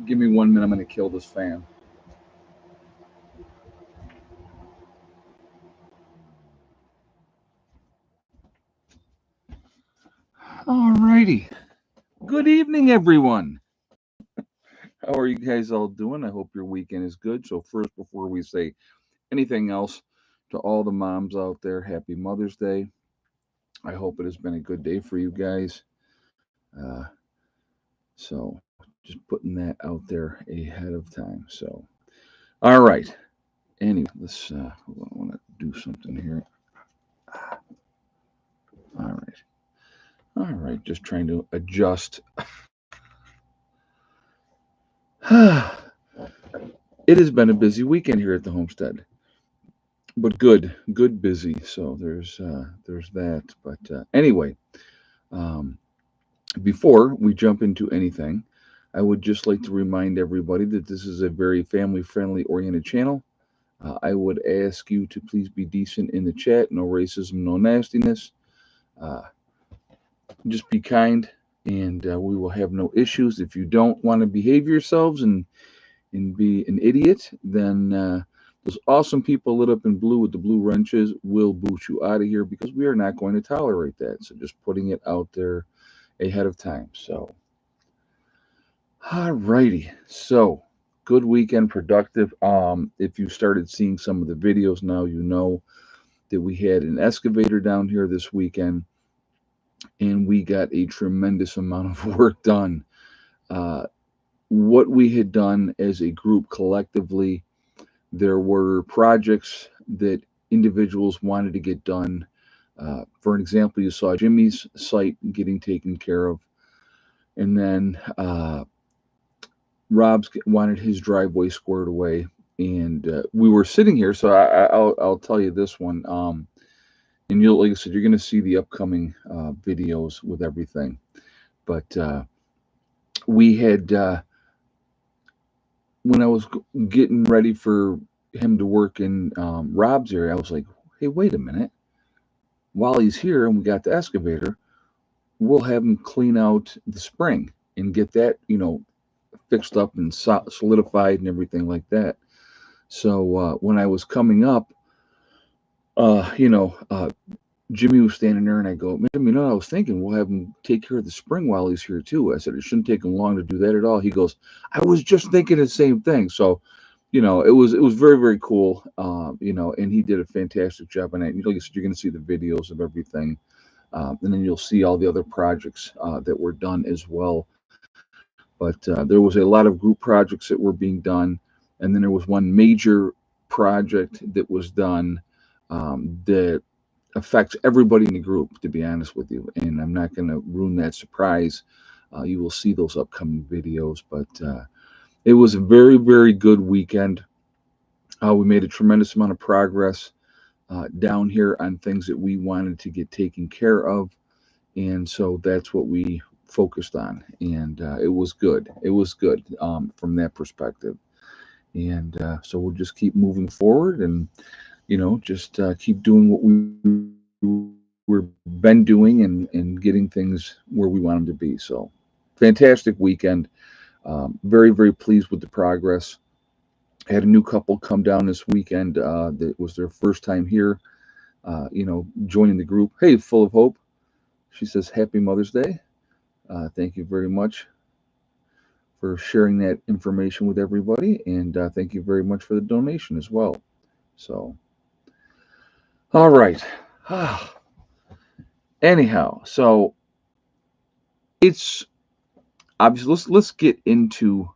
Give me 1 minute. I'm going to kill this fan. Alrighty. Good evening, everyone. How are you guys all doing? I hope your weekend is good. So first, before we say anything else, to all the moms out there, happy Mother's Day. I hope it has been a good day for you guys. So just putting that out there ahead of time. So, all right. Anyway, let's. Hold on, I want to do something here. All right. All right. Just trying to adjust. It has been a busy weekend here at the homestead, but good busy. So there's that. But anyway, um, before we jump into anything, I would just like to remind everybody that this is a very family friendly oriented channel. I would ask you to please be decent in the chat. No racism, no nastiness. Uh, just be kind, and we will have no issues. If you don't want to behave yourselves and be an idiot, then those awesome people lit up in blue with the blue wrenches will boot you out of here because we are not going to tolerate that. So just putting it out there ahead of time. So, alrighty. So, good weekend, productive. If you started seeing some of the videos now, you know that we had an excavator down here this weekend, and we got a tremendous amount of work done. Uh, what we had done as a group collectively, there were projects that individuals wanted to get done. For an example, you saw Jimmy's site getting taken care of, and then Rob's wanted his driveway squared away. And we were sitting here, so I'll tell you this one. And you'll, like I said, you're going to see the upcoming videos with everything. But we had when I was getting ready for him to work in Rob's area, I was like, hey, wait a minute. While he's here and we got the excavator, we'll have him clean out the spring and get that, fixed up and solidified and everything like that. So when I was coming up, uh, you know, uh, Jimmy was standing there, and I go, man, I was thinking we'll have him take care of the spring while he's here too. I said it shouldn't take him long to do that at all. He goes, I was just thinking the same thing. So, it was very very cool. And he did a fantastic job on it. Like I said, you're going to see the videos of everything, and then you'll see all the other projects that were done as well. But there was a lot of group projects that were being done, and then there was one major project that was done that affects everybody in the group, to be honest with you. And I'm not going to ruin that surprise. You will see those upcoming videos. But it was a very, very good weekend. We made a tremendous amount of progress down here on things that we wanted to get taken care of. And so that's what we focused on. And it was good. It was good from that perspective. And so we'll just keep moving forward and, just keep doing what we've been doing and getting things where we want them to be. So fantastic weekend. Very, very pleased with the progress. I had a new couple come down this weekend. That was their first time here, joining the group. Hey, Full of Hope. She says, Happy Mother's Day. Thank you very much for sharing that information with everybody. And thank you very much for the donation as well. So, all right. Anyhow, so it's obviously let's get into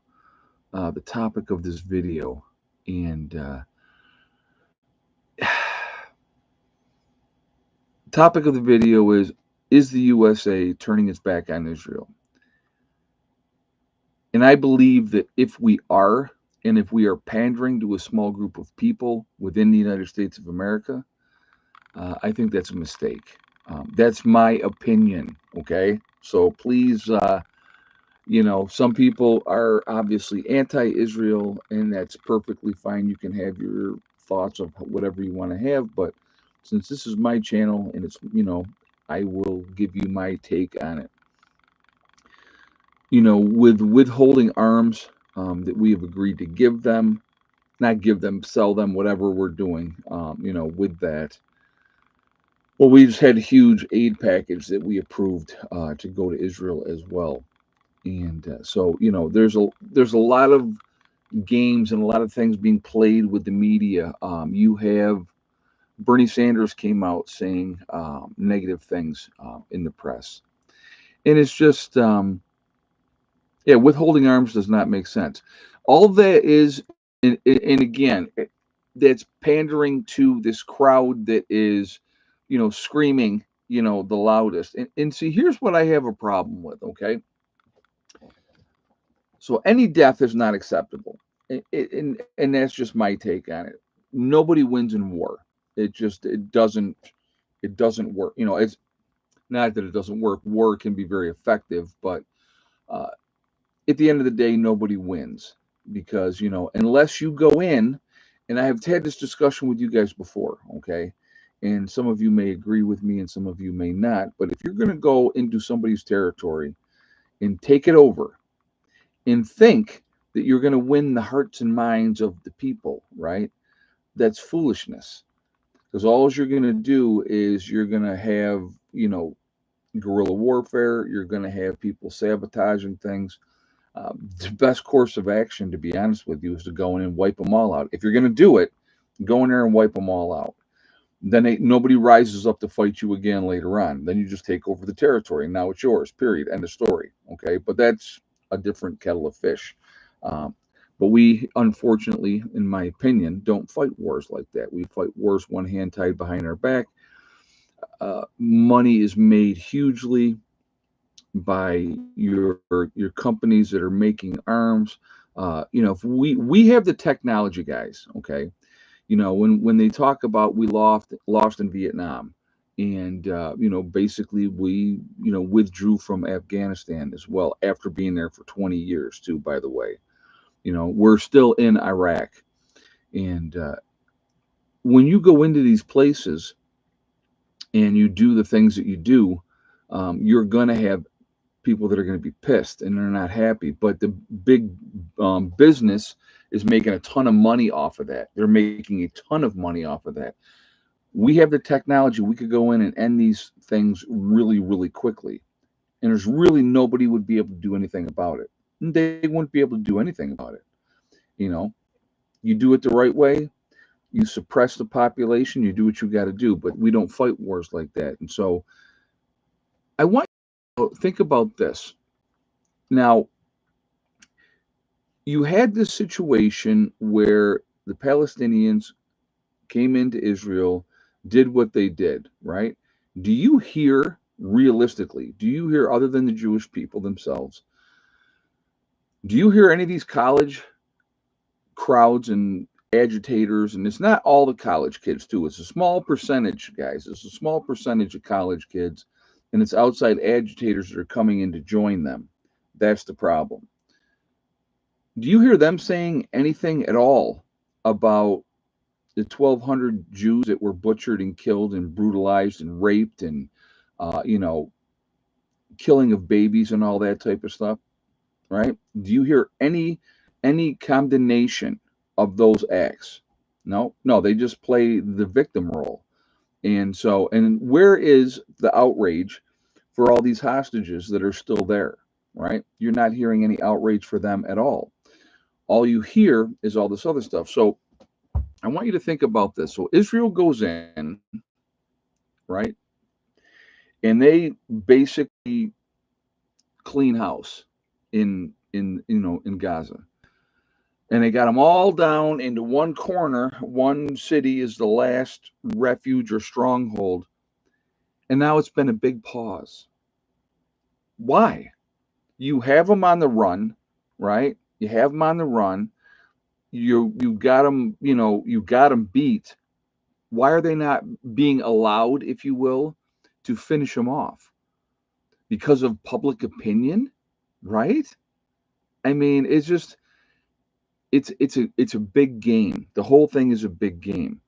the topic of this video. And topic of the video is the USA turning its back on Israel? And I believe that if we are, and if we are pandering to a small group of people within the United States of America, I think that's a mistake. That's my opinion. Okay, so please, some people are obviously anti-Israel, and that's perfectly fine. You can have your thoughts of whatever you want to have, but since this is my channel and it's, I will give you my take on it. With withholding arms, that we have agreed to give them, not give them, sell them, whatever we're doing, with that. Well, we just had a huge aid package that we approved to go to Israel as well. And so, there's a lot of games and a lot of things being played with the media. You have Bernie Sanders came out saying negative things in the press, and it's just yeah, withholding arms does not make sense. All that is, and again, that's pandering to this crowd that is, screaming, the loudest. And see, here's what I have a problem with. Okay, so any death is not acceptable, and that's just my take on it. Nobody wins in war. It doesn't work. It's not that it doesn't work. War can be very effective, but uh, at the end of the day, nobody wins because, unless you go in, and I have had this discussion with you guys before, okay? And some of you may agree with me and some of you may not. But if you're going to go into somebody's territory and take it over and think that you're going to win the hearts and minds of the people, right? That's foolishness. Because all you're going to do is you're going to have, guerrilla warfare. You're going to have people sabotaging things. The best course of action, to be honest with you, is to go in and wipe them all out. If you're going to do it, go in there and wipe them all out. Then nobody rises up to fight you again later on. Then you just take over the territory, and now it's yours. Period. End of story. Okay, but that's a different kettle of fish. Um, but we, unfortunately, in my opinion, don't fight wars like that. We fight wars one hand tied behind our back. Money is made hugely by your companies that are making arms. If we have the technology, guys, okay. When they talk about we lost in Vietnam, and basically we withdrew from Afghanistan as well after being there for 20 years too. By the way, we're still in Iraq, and when you go into these places and you do the things that you do, you're gonna have people that are going to be pissed and they're not happy. But the big business is making a ton of money off of that. They're making a ton of money off of that. We have the technology. We could go in and end these things really, really quickly. And there's really nobody would be able to do anything about it. And they wouldn't be able to do anything about it. You know, you do it the right way. You suppress the population. You do what you got to do. But we don't fight wars like that. And so I want you to think about this. Now, you had this situation where the Palestinians came into Israel, did what they did, right? Do you hear, realistically, do you hear, other than the Jewish people themselves, do you hear any of these college crowds and agitators? And it's not all the college kids, too. It's a small percentage, guys. It's a small percentage of college kids, and it's outside agitators that are coming in to join them. That's the problem. Do you hear them saying anything at all about the 1,200 Jews that were butchered and killed and brutalized and raped and, uh, you know, killing of babies and all that type of stuff, right? Do you hear any condemnation of those acts? No, no, they just play the victim role. And so, and where is the outrage for all these hostages that are still there, right? You're not hearing any outrage for them at all. All you hear is all this other stuff. So I want you to think about this. So Israel goes in, right? And they basically clean house in Gaza. And they got them all down into one corner. One city is the last refuge or stronghold. And now it's been a big pause. Why? You have them on the run, right? You have them on the run. You got them, you got them beat. Why are they not being allowed, if you will, to finish them off? Because of public opinion, right? I mean, it's a big game. The whole thing is a big game.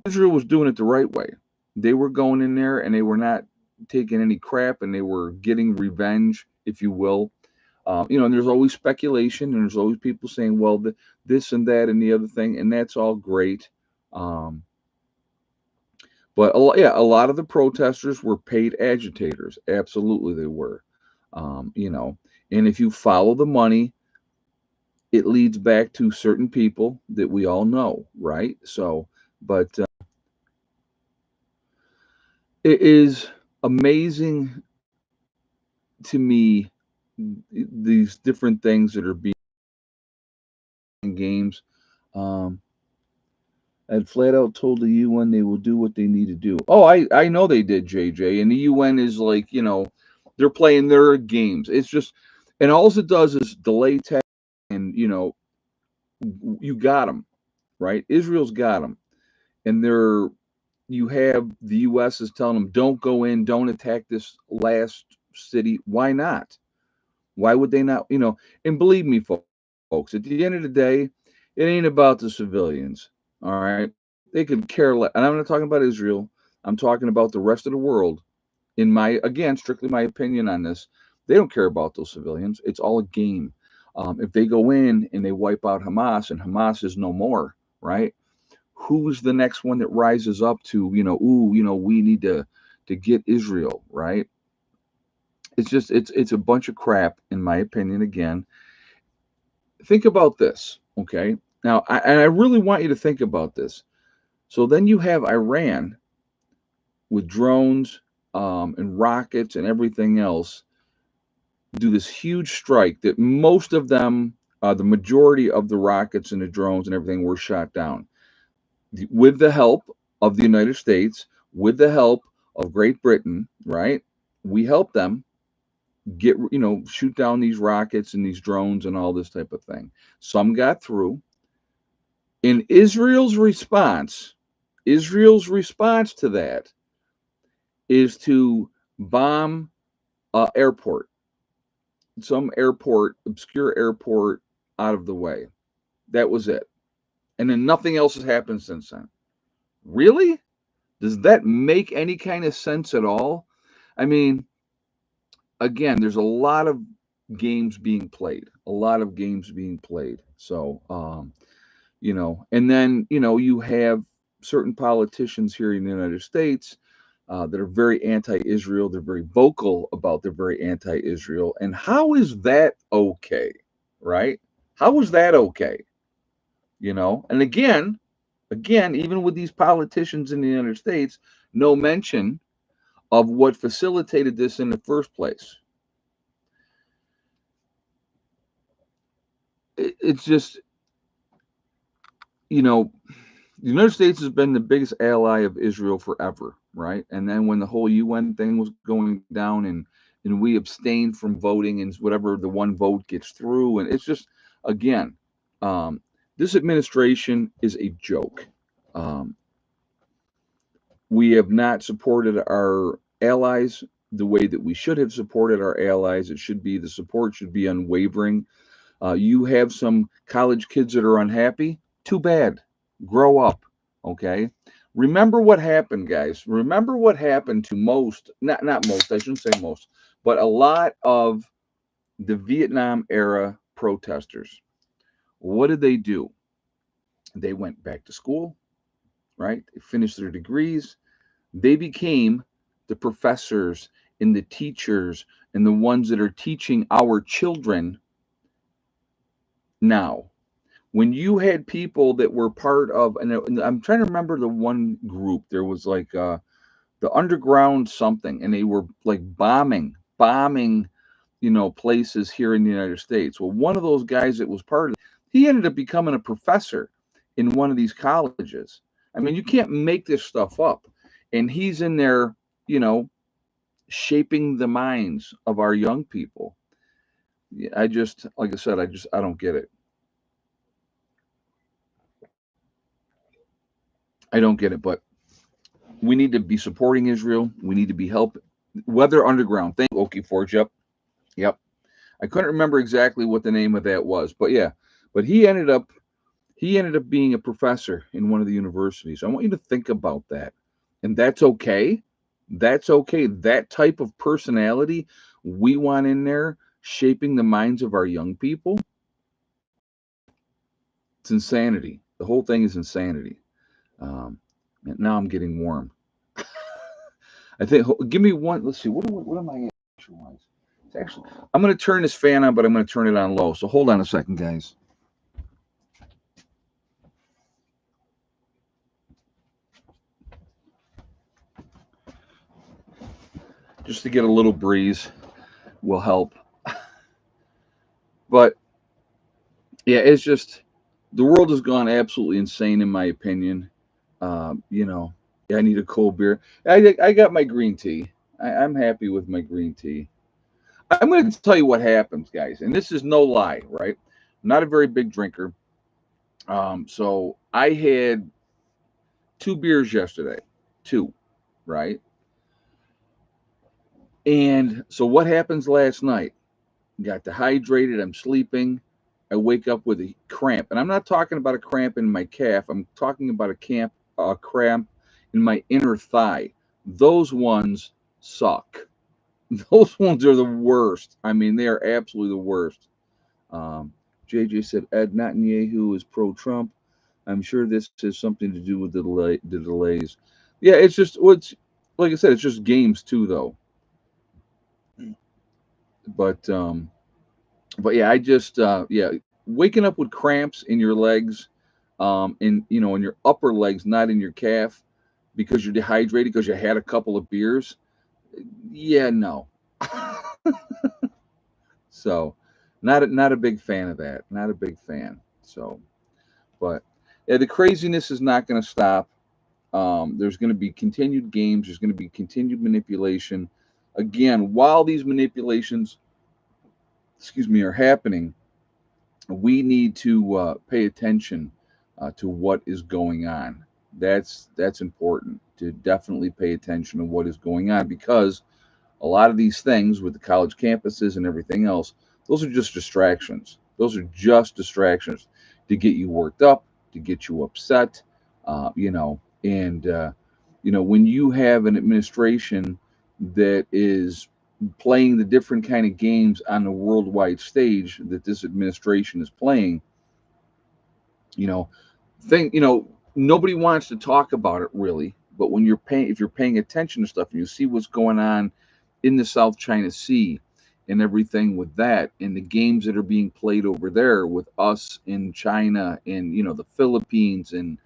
Israel was doing it the right way. They were going in there and they were not taking any crap, and they were getting revenge, if you will, And there's always speculation, and there's always people saying, well, this and that and the other thing, and that's all great. Um, but a lot of the protesters were paid agitators. Absolutely, they were. Um, you know, and if you follow the money, it leads back to certain people that we all know, right? So, but it is amazing to me these different things that are being in games. Um, and flat out told the UN they will do what they need to do. Oh, I know they did, JJ. And the UN is like, they're playing their games. It's just, and all it does is delay tech, and you got them, right? Israel's got them, and you have the U.S. is telling them, don't go in, don't attack this last city. Why not? Why would they not? And believe me, folks, at the end of the day, it ain't about the civilians. All right. They could care less. And I'm not talking about Israel. I'm talking about the rest of the world. Again, strictly my opinion on this, they don't care about those civilians. It's all a game. If they go in and they wipe out Hamas and Hamas is no more, right? Who's the next one that rises up to, we need to get Israel, right? It's a bunch of crap, in my opinion. Again, think about this, okay? Now, I really want you to think about this. So then you have Iran with drones, and rockets and everything else do this huge strike that most of them, the majority of the rockets and the drones and everything were shot down with the help of the United States, with the help of Great Britain, right? We helped them shoot down these rockets and these drones and all this type of thing. Some got through. In Israel's response to that is to bomb airport, some airport, obscure airport, out of the way. That was it. And then nothing else has happened since then. Really? Does that make any kind of sense at all? I mean, again, there's a lot of games being played, a lot of games being played. So, and then, you have certain politicians here in the United States that are very anti-Israel. They're very vocal about they're very anti-Israel. And how is that okay? Right? How is that okay? And again, even with these politicians in the United States, no mention of what facilitated this in the first place. It's just, you know, the United States has been the biggest ally of Israel forever, right? And then when the whole UN thing was going down, and we abstained from voting, and whatever the one vote gets through, and it's just, again, um, this administration is a joke. Um, we have not supported our allies the way that we should have supported our allies. The support should be unwavering. You have some college kids that are unhappy. Too bad. Grow up. Okay. Remember what happened, guys. Remember what happened to most, not most, I shouldn't say most, but a lot of the Vietnam era protesters. What did they do? They went back to school, right? They finished their degrees. They became the professors and the teachers and the ones that are teaching our children now. When you had people that were part of, and I'm trying to remember the one group, there was like the underground something, and they were like bombing, places here in the United States. Well, one of those guys that was part of it, he ended up becoming a professor in one of these colleges. I mean, you can't make this stuff up. And he's in there, you know, shaping the minds of our young people. Yeah, like I said, I don't get it. I don't get it, but we need to be supporting Israel. We need to be helping. Weather Underground. Thank you, Okie Forge. Yep. Yep. I couldn't remember exactly what the name of that was, but yeah. But he ended up being a professor in one of the universities. I want you to think about that. And that's okay. That's okay. That type of personality we want in there shaping the minds of our young people. It's insanity. The whole thing is insanity. Um, and now I'm getting warm. I think. Give me one. Let's see. What am I at? It's actually. I'm going to turn this fan on, but I'm going to turn it on low. So hold on a second, guys. Just to get a little breeze will help. But yeah, it's just the world has gone absolutely insane, in my opinion. You know, yeah, I need a cold beer. I got my green tea. I'm happy with my green tea. I'm going to tell you what happens, guys, and this is no lie, right? I'm not a very big drinker. So I had two beers yesterday, two, right? And so what happens last night? Got dehydrated. I'm sleeping. I wake up with a cramp, and I'm not talking about a cramp in my calf. I'm talking about a cramp in my inner thigh. Those ones suck. Those ones are the worst. I mean, they are absolutely the worst. Um, JJ said Ed Netanyahu is pro-Trump. I'm sure this has something to do with the delays. Yeah, it's just what's like I said. It's just games too, though. But yeah, I just yeah, waking up with cramps in your legs, in in your upper legs, not in your calf, because you're dehydrated because you had a couple of beers. Yeah, no. So, not a big fan of that. Not a big fan. So, but yeah, the craziness is not going to stop. There's going to be continued games. There's going to be continued manipulation. Again, while these manipulations, excuse me, are happening, we need to pay attention to what is going on. That's important to definitely pay attention to what is going on because a lot of these things with the college campuses and everything else, those are just distractions. Those are just distractions to get you worked up, to get you upset, and when you have an administration that is playing the different kind of games on the worldwide stage that this administration is playing, you know, nobody wants to talk about it really, but when if you're paying attention to stuff and you see what's going on in the South China Sea and everything with that and the games that are being played over there with us in China and the Philippines and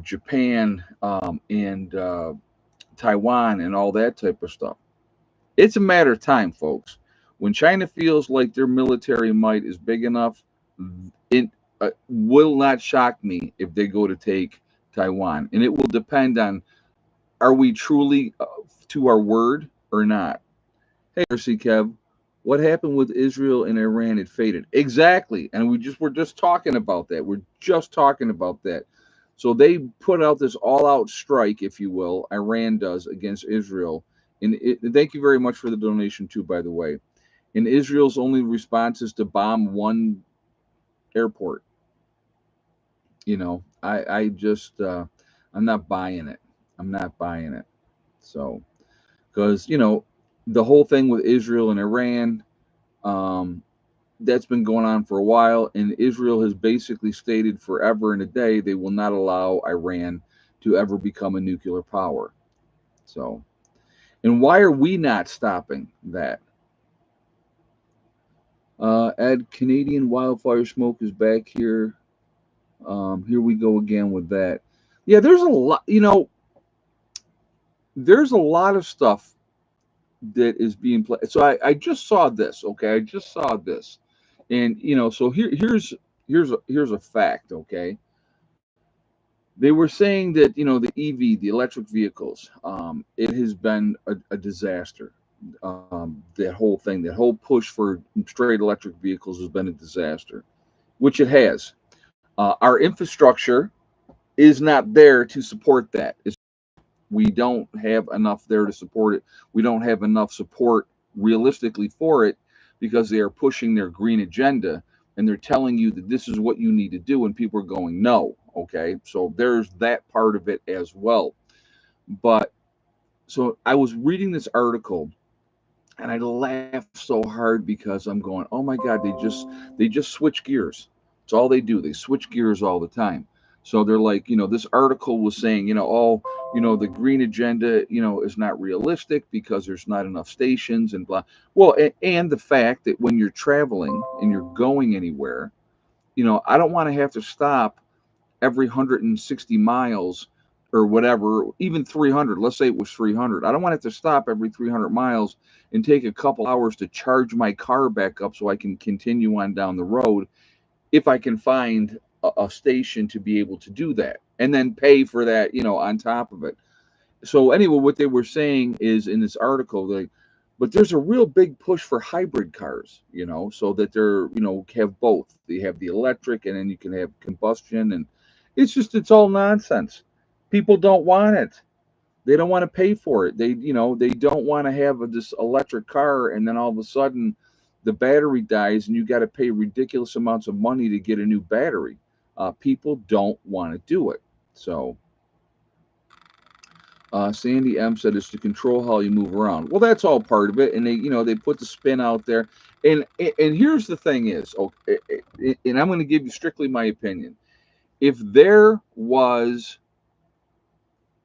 Japan, and Taiwan and all that type of stuff. It's a matter of time, folks. When China feels like their military might is big enough, it will not shock me if they go to take Taiwan. And it will depend on, are we truly to our word or not? Hey, Mercy Kev, what happened with Israel and Iran? It faded. Exactly. And we're just talking about that. We're just talking about that. So they put out this all-out strike, if you will. Iran does against Israel. And thank you very much for the donation too, by the way. And Israel's only response is to bomb one airport. I just I'm not buying it. I'm not buying it. So because the whole thing with Israel and Iran, um, that's been going on for a while, and Israel has basically stated forever and a day they will not allow Iran to ever become a nuclear power. So, and why are we not stopping that? Ed, Canadian wildfire smoke is back here. Here we go again with that. Yeah, there's a lot. There's a lot of stuff that is being played. So I just saw this. Okay, I just saw this, and so here's a fact. Okay, they were saying that the EV, the electric vehicles, it has been a disaster. That whole thing, that whole push for straight electric vehicles has been a disaster, which it has. Our infrastructure is not there to support that. We don't have enough there to support it. We don't have enough support realistically for it because they are pushing their green agenda and they're telling you that this is what you need to do, and people are going no. Okay, so there's that part of it as well. But so I was reading this article And I laugh so hard because I'm going, oh my God, they just switch gears. It's all they do. They switch gears all the time. So they're like, this article was saying, oh, the green agenda, is not realistic because there's not enough stations and blah. Well, and the fact that when you're traveling and you're going anywhere, I don't want to have to stop every 160 miles or whatever, even 300. Let's say it was 300. I don't want to have to stop every 300 miles and take a couple hours to charge my car back up so I can continue on down the road if I can find a station to be able to do that and then pay for that, on top of it. So anyway, what they were saying is in this article, but there's a real big push for hybrid cars, so that they're, have both. They have the electric and then you can have combustion, and it's all nonsense. People don't want it. They don't want to pay for it. They don't want to have this electric car and then all of a sudden the battery dies and you got to pay ridiculous amounts of money to get a new battery. People don't want to do it. So Sandy M said it's to control how you move around. Well, that's all part of it, and they put the spin out there, and here's the thing is, okay, and I'm going to give you strictly my opinion. If there was,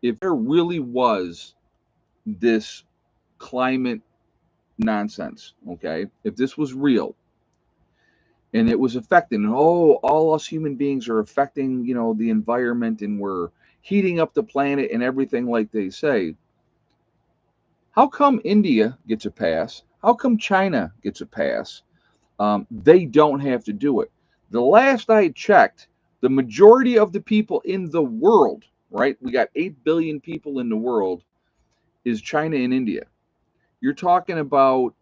if there really was this climate nonsense, okay, if this was real and it was affecting, oh, all us human beings are affecting, the environment, and we're heating up the planet and everything like they say. How come India gets a pass? How come China gets a pass? They don't have to do it. The last I checked, the majority of the people in the world, right? We got 8 billion people in the world, is China and India. You're talking about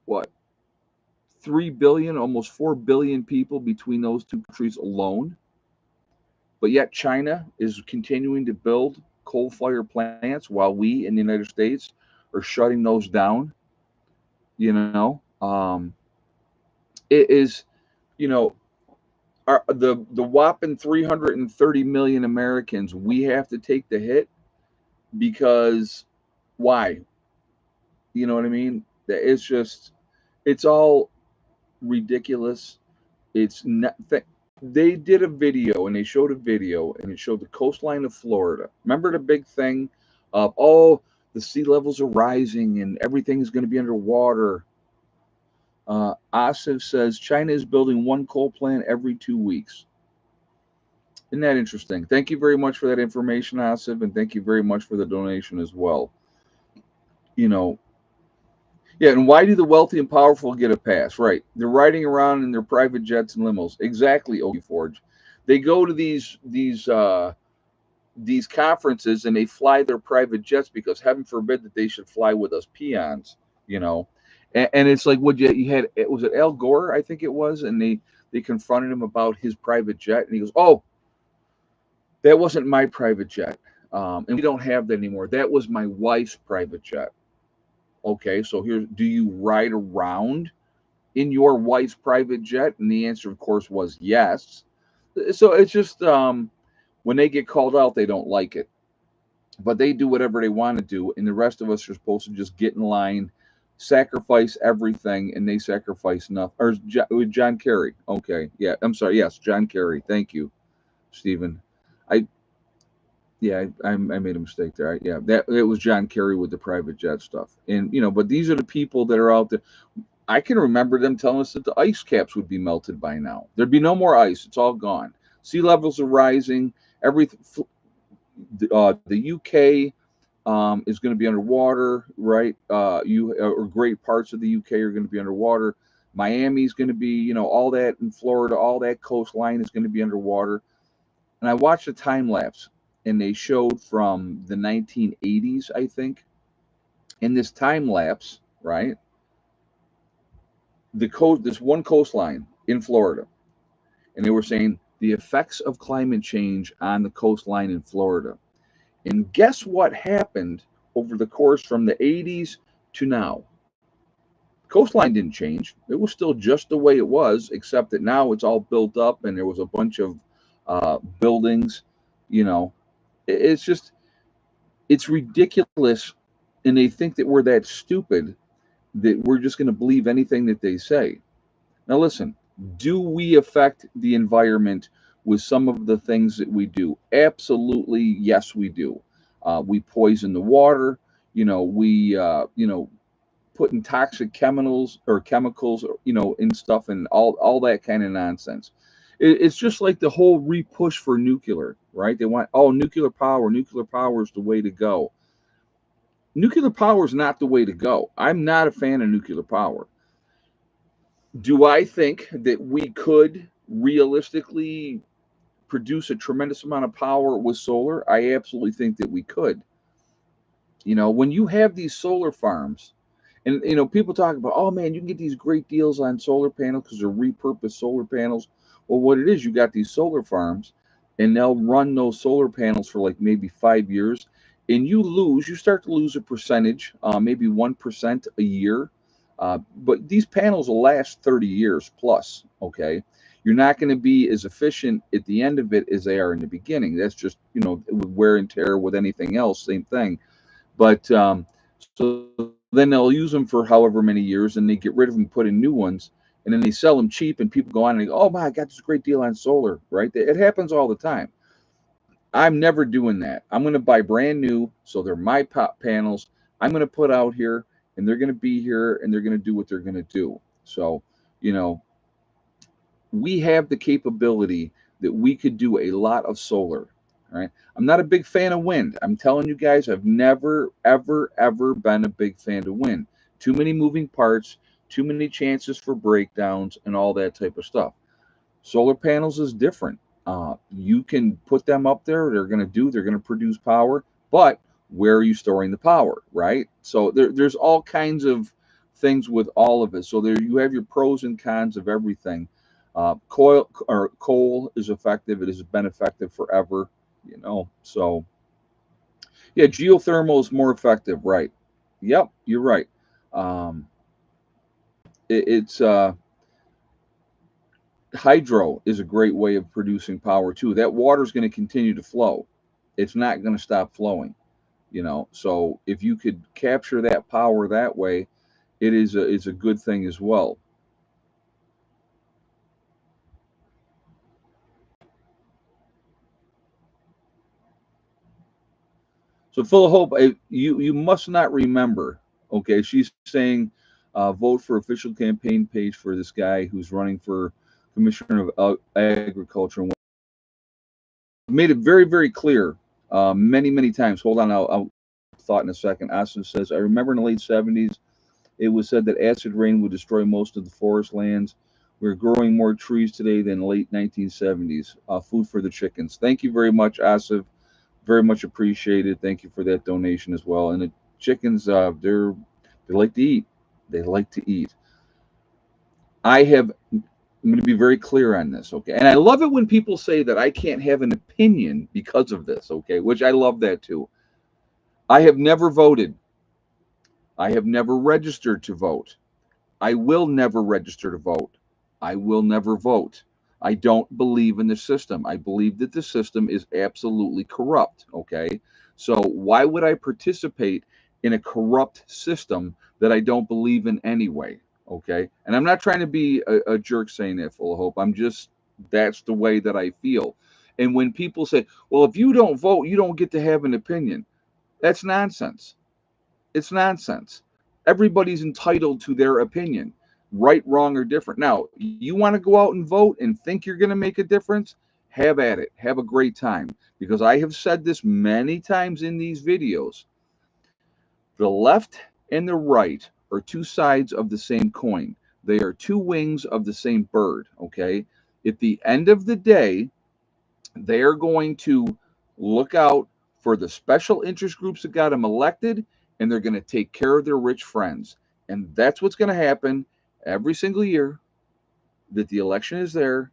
what? 3 billion, almost 4 billion people between those two countries alone. But yet China is continuing to build coal-fired plants while we in the United States are shutting those down. You know, it is, you know, the whopping 330 million Americans, we have to take the hit because why? You know what I mean? It's just, it's all ridiculous. It's not. They did a video and they showed a video and it showed the coastline of Florida. Remember the big thing of, oh, the sea levels are rising and everything is going to be underwater. Asif says China is building one coal plant every 2 weeks. Isn't that interesting? Thank you very much for that information, Asif, and thank you very much for the donation as well. You know, yeah, and why do the wealthy and powerful get a pass? Right. They're riding around in their private jets and limos. Exactly, Okie Forge. They go to these conferences and they fly their private jets because heaven forbid that they should fly with us peons, you know. And it's like what you had, was it Al Gore, I think it was, and they confronted him about his private jet and he goes, "Oh, that wasn't my private jet. And we don't have that anymore. That was my wife's private jet." Okay, so here, do you ride around in your wife's private jet? And the answer, of course, was yes. So it's just when they get called out, they don't like it, but they do whatever they want to do, and the rest of us are supposed to just get in line, sacrifice everything, and they sacrifice nothing. Or John Kerry? Okay, yeah, I'm sorry. Yes, John Kerry. Thank you, Stephen. I Yeah, I made a mistake there. Yeah, that it was John Kerry with the private jet stuff, and but these are the people that are out there. I can remember them telling us that the ice caps would be melted by now. There'd be no more ice; it's all gone. Sea levels are rising. Everything. The UK is going to be underwater, right? Or great parts of the UK are going to be underwater. Miami's going to be, all that in Florida, all that coastline is going to be underwater. And I watched a time lapse, and they showed from the 1980s, I think. In this time lapse, right? This one coastline in Florida, and they were saying the effects of climate change on the coastline in Florida. And guess what happened over the course from the 80s to now? Coastline didn't change. It was still just the way it was, except that now it's all built up and there was a bunch of buildings. You know, it's just, it's ridiculous. And they think that we're that stupid that we're just going to believe anything that they say. Now, listen, do we affect the environment with some of the things that we do? Absolutely, yes, we do. We poison the water. We putting toxic chemicals, in stuff and all that kind of nonsense. It's just like the whole re-push for nuclear, right? They want, oh, nuclear power. Nuclear power is the way to go. Nuclear power is not the way to go. I'm not a fan of nuclear power. Do I think that we could realistically produce a tremendous amount of power with solar? I absolutely think that we could. When you have these solar farms, and people talk about, oh man, you can get these great deals on solar panels because they're repurposed solar panels. Well, what it is, you got these solar farms, and they'll run those solar panels for like maybe 5 years, and you start to lose a percentage, maybe 1% a year. But these panels will last 30 years plus. Okay, you're not going to be as efficient at the end of it as they are in the beginning. That's just with wear and tear with anything else, same thing. But so then they'll use them for however many years, and they get rid of them, put in new ones, and then they sell them cheap, and people go on and go, "Oh my, I got this great deal on solar." Right? It happens all the time. I'm never doing that. I'm going to buy brand new, so they're my panels. I'm going to put out here, and they're going to be here, and they're going to do what they're going to do. So, you know, we have the capability that we could do a lot of solar. All right. I'm not a big fan of wind. I'm telling you guys, I've never, ever, ever been a big fan of wind. Too many moving parts, too many chances for breakdowns, and all that type of stuff. Solar panels is different. You can put them up there. They're going to produce power, but where are you storing the power, right? So there's all kinds of things with all of it. So there you have your pros and cons of everything. Coal is effective. It has been effective forever, So yeah, geothermal is more effective, right? Yep, you're right. Um, it's hydro is a great way of producing power too. That water is going to continue to flow. It's not going to stop flowing. So if you could capture that power that way, it's a good thing as well. So full of hope. You must not remember. Okay, she's saying, vote for official campaign page for this guy who's running for commissioner of agriculture. And made it very very clear, many times. Hold on, I'll thought in a second. Austin says, I remember in the late '70s, it was said that acid rain would destroy most of the forest lands. We're growing more trees today than late 1970s. Food for the chickens. Thank you very much, Asif. Very much appreciated. Thank you for that donation as well. And the chickens, they like to eat. They like to eat. I have. I'm going to be very clear on this, okay? And I love it when people say that I can't have an opinion because of this, okay? Which I love that too. I have never voted. I have never registered to vote. I will never register to vote. I will never vote. I don't believe in the system. I believe that the system is absolutely corrupt. Okay. So why would I participate in a corrupt system that I don't believe in anyway? Okay. And I'm not trying to be a jerk saying that, full of hope. That's the way that I feel. And when people say, well, if you don't vote, you don't get to have an opinion, that's nonsense. It's nonsense. Everybody's entitled to their opinion, right, wrong, or different. Now, you want to go out and vote and think you're going to make a difference? Have at it. Have a great time. Because I have said this many times in these videos. The left and the right are two sides of the same coin. They are two wings of the same bird, okay? At the end of the day, they are going to look out for the special interest groups that got them elected, and they're going to take care of their rich friends. And that's what's going to happen every single year that the election is there,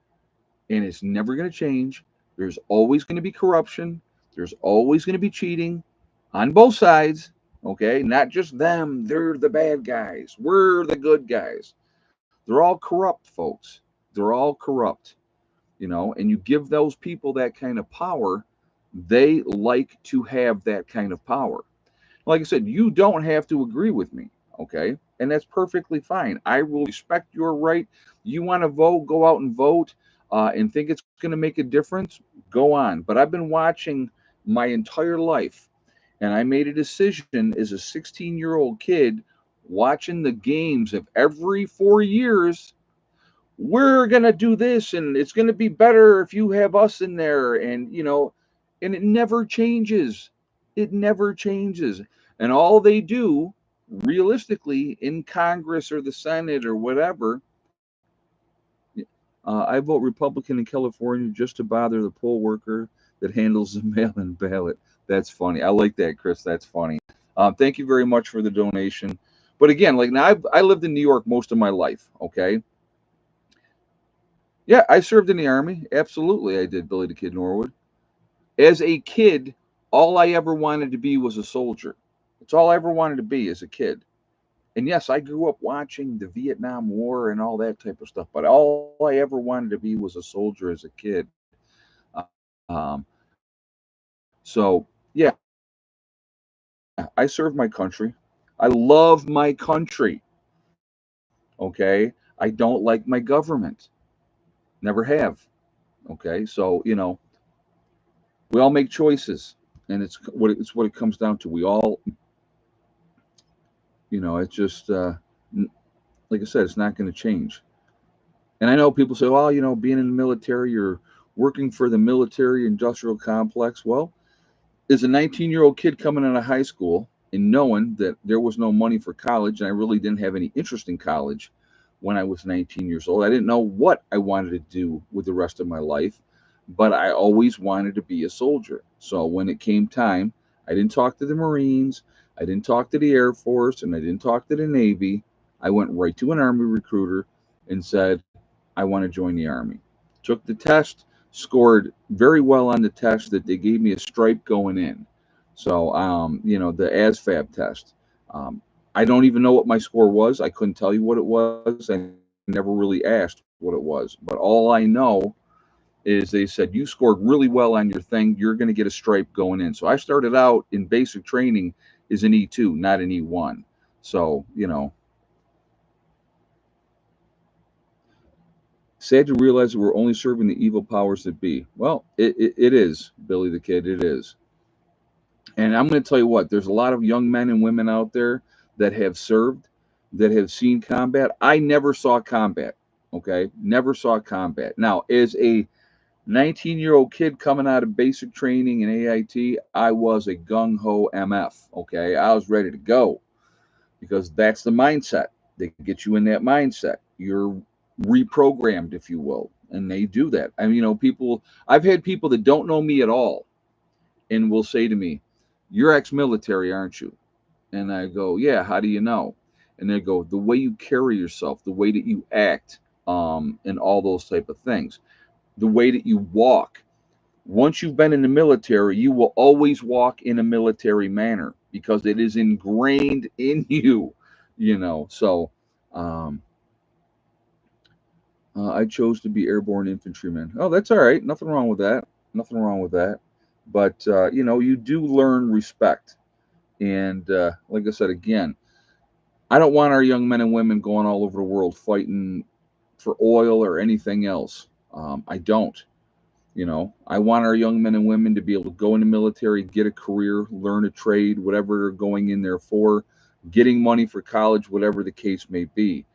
and it's never going to change. There's always going to be corruption, there's always going to be cheating on both sides. Okay, not just them, they're the bad guys, we're the good guys. They're all corrupt, folks. They're all corrupt. And you give those people that kind of power, they like to have that kind of power. Like I said, you don't have to agree with me, okay? and that's perfectly fine. I will respect your right. You want to vote, go out and vote, and think it's going to make a difference, go on. But I've been watching my entire life, and I made a decision as a 16-year-old kid watching the games of every 4 years. We're going to do this, and it's going to be better if you have us in there. And, and it never changes. It never changes. And all they do, realistically, in Congress or the Senate or whatever, I vote Republican in California just to bother the poll worker that handles the mail in ballot. That's funny. I like that, Chris. That's funny. Thank you very much for the donation. But again, like now, I lived in New York most of my life. Okay. Yeah, I served in the Army. Absolutely, I did, Billy the Kid Norwood. As a kid, all I ever wanted to be was a soldier. It's all I ever wanted to be as a kid. And yes, I grew up watching the Vietnam War and all that type of stuff, but all I ever wanted to be was a soldier as a kid. So, yeah, I served my country. I love my country. Okay. I don't like my government. Never have. Okay. So, we all make choices, and it's what it comes down to. We all, it's just, like I said, it's not going to change. And I know people say, well, being in the military, you're working for the military industrial complex. Well, as a 19-year-old kid coming out of high school and knowing that there was no money for college, and I really didn't have any interest in college when I was 19 years old, I didn't know what I wanted to do with the rest of my life, but I always wanted to be a soldier. So when it came time, I didn't talk to the Marines, I didn't talk to the Air Force, and I didn't talk to the Navy. I went right to an Army recruiter and said, I want to join the Army. Took the test, scored very well on the test that they gave me a stripe going in. So, the ASFAB test. I don't even know what my score was. I couldn't tell you what it was. I never really asked what it was. But all I know is they said, you scored really well on your thing. You're going to get a stripe going in. So I started out in basic training as an E2, not an E1. So, sad to realize that we're only serving the evil powers that be. Well, it is, Billy the Kid. It is. And I'm going to tell you what, there's a lot of young men and women out there that have served, that have seen combat. I never saw combat. Okay. Never saw combat. Now, as a 19-year-old kid coming out of basic training in AIT, I was a gung ho MF. Okay. I was ready to go because that's the mindset. They get you in that mindset. You're reprogrammed, if you will. And they do that. I mean, I've had people that don't know me at all and will say to me, "You're ex military, aren't you?" And I go, "Yeah, how do you know?" And they go, "The way you carry yourself, the way that you act, and all those type of things, the way that you walk. Once you've been in the military, you will always walk in a military manner because it is ingrained in you. So, um, I chose to be airborne infantryman. Oh, that's all right. Nothing wrong with that. Nothing wrong with that. But you do learn respect. And like I said again, I don't want our young men and women going all over the world fighting for oil or anything else. I don't. I want our young men and women to be able to go in the military, get a career, learn a trade, whatever they're going in there for, getting money for college, whatever the case may be.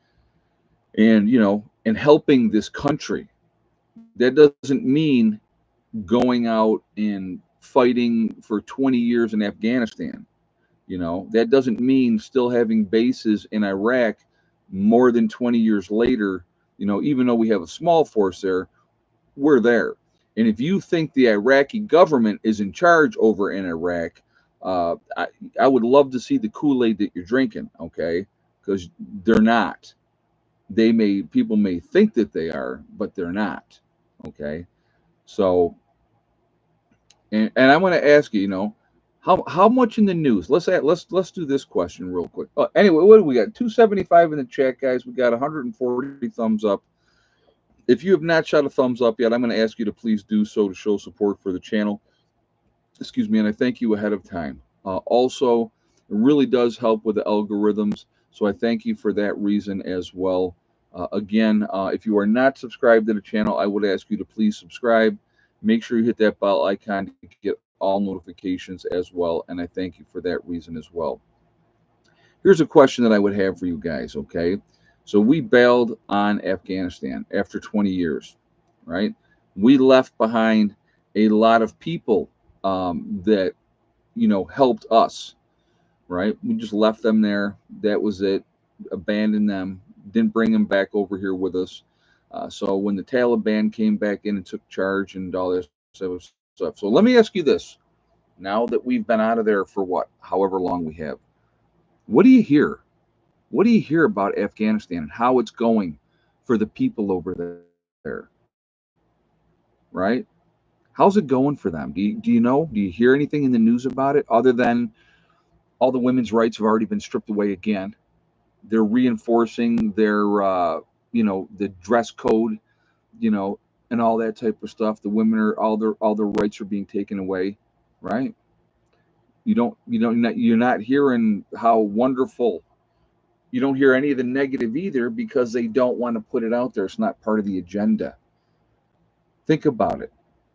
And helping this country. That doesn't mean going out and fighting for 20 years in Afghanistan. That doesn't mean still having bases in Iraq more than 20 years later. Even though we have a small force there, we're there. And if you think the Iraqi government is in charge over in Iraq, I would love to see the Kool-Aid that you're drinking, okay? Because they're not. People may think that they are, but they're not, okay? So, and I want to ask you, how much in the news? Let's do this question real quick. Anyway, what do we got? 275 in the chat, guys. We got 140 thumbs up. If you have not shot a thumbs up yet, I'm going to ask you to please do so to show support for the channel. Excuse me, and I thank you ahead of time. Also, it really does help with the algorithms. So I thank you for that reason as well. Again, if you are not subscribed to the channel, I would ask you to please subscribe. Make sure you hit that bell icon to get all notifications as well. And I thank you for that reason as well. Here's a question that I would have for you guys, okay? So we bailed on Afghanistan after 20 years, right? We left behind a lot of people that, helped us, right? We just left them there. That was it. Abandoned them. Didn't bring them back over here with us. So when the Taliban came back in and took charge and all this other stuff. So let me ask you this: now that we've been out of there for what, however long we have, what do you hear? What do you hear about Afghanistan and how it's going for the people over there? Right? How's it going for them? Do you know? Do you hear anything in the news about it other than all the women's rights have already been stripped away again? They're reinforcing their, the dress code, and all that type of stuff. The women are all their rights are being taken away, right? You're not hearing how wonderful. You don't hear any of the negative either because they don't want to put it out there. It's not part of the agenda. Think about it,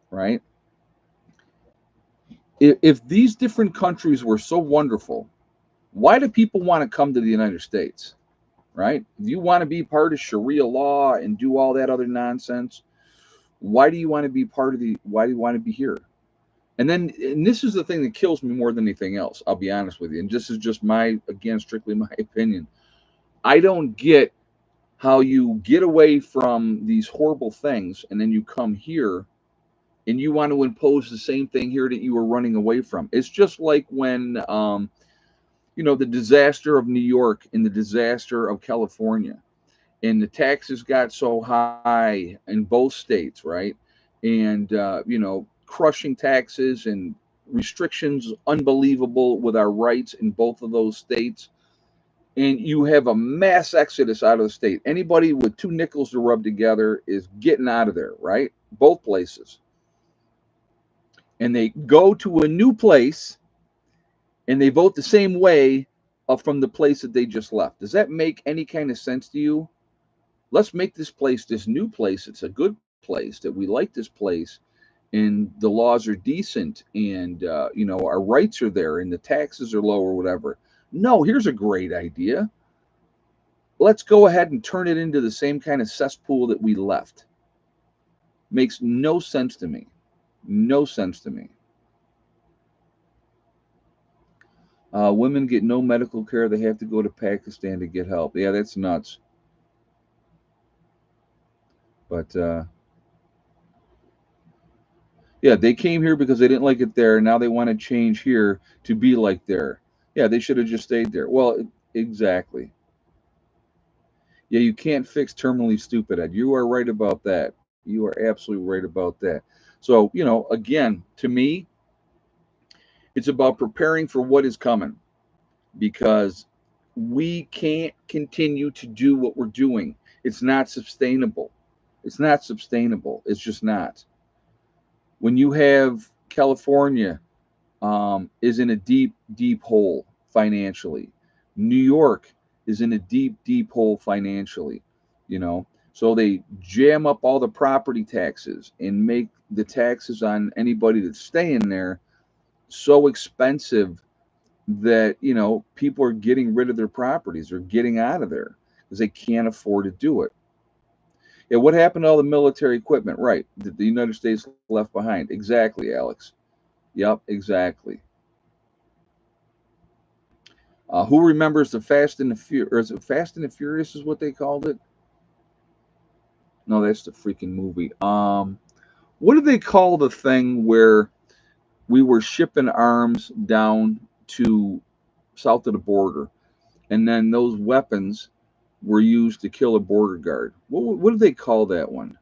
right? If these different countries were so wonderful, why do people want to come to the United States, right? If you want to be part of Sharia law and do all that other nonsense, why do you want to be part of the? Why do you want to be here? And this is the thing that kills me more than anything else. I'll be honest with you, and this is just strictly my opinion. I don't get how you get away from these horrible things and then you come here and you want to impose the same thing here that you were running away from. It's just like when, the disaster of New York and the disaster of California, and the taxes got so high in both states, right? And, crushing taxes and restrictions unbelievable with our rights in both of those states, and you have a mass exodus out of the state. Anybody with two nickels to rub together is getting out of there, right? Both places. And they go to a new place and they vote the same way from the place that they just left. Does that make any kind of sense to you? Let's make this new place. It's a good place, that we like this place, and the laws are decent, and our rights are there, and the taxes are low or whatever. No, here's a great idea. Let's go ahead and turn it into the same kind of cesspool that we left. Makes no sense to me. No sense to me. Women get no medical care. They have to go to Pakistan to get help. Yeah, that's nuts. But yeah, they came here because they didn't like it there. Now they want to change here to be like there. Yeah, they should have just stayed there. Well, exactly. Yeah, you can't fix terminally stupid, Ed. You are right about that. You are absolutely right about that. So, again, to me, it's about preparing for what is coming, because we can't continue to do what we're doing. It's not sustainable. It's not sustainable. It's just not. When you have California is in a deep, deep hole financially, New York is in a deep, deep hole financially, you know. So they jam up all the property taxes and make the taxes on anybody that's staying there so expensive that people are getting rid of their properties or getting out of there because they can't afford to do it. Yeah, what happened to all the military equipment? Right, that the United States left behind. Exactly, Alex. Yep, exactly. Who remembers the Fast and the Furious? Or is it Fast and the Furious? Is what they called it? No, that's the freaking movie. What do they call the thing where we were shipping arms down to south of the border, and then those weapons were used to kill a border guard? What do they call that one?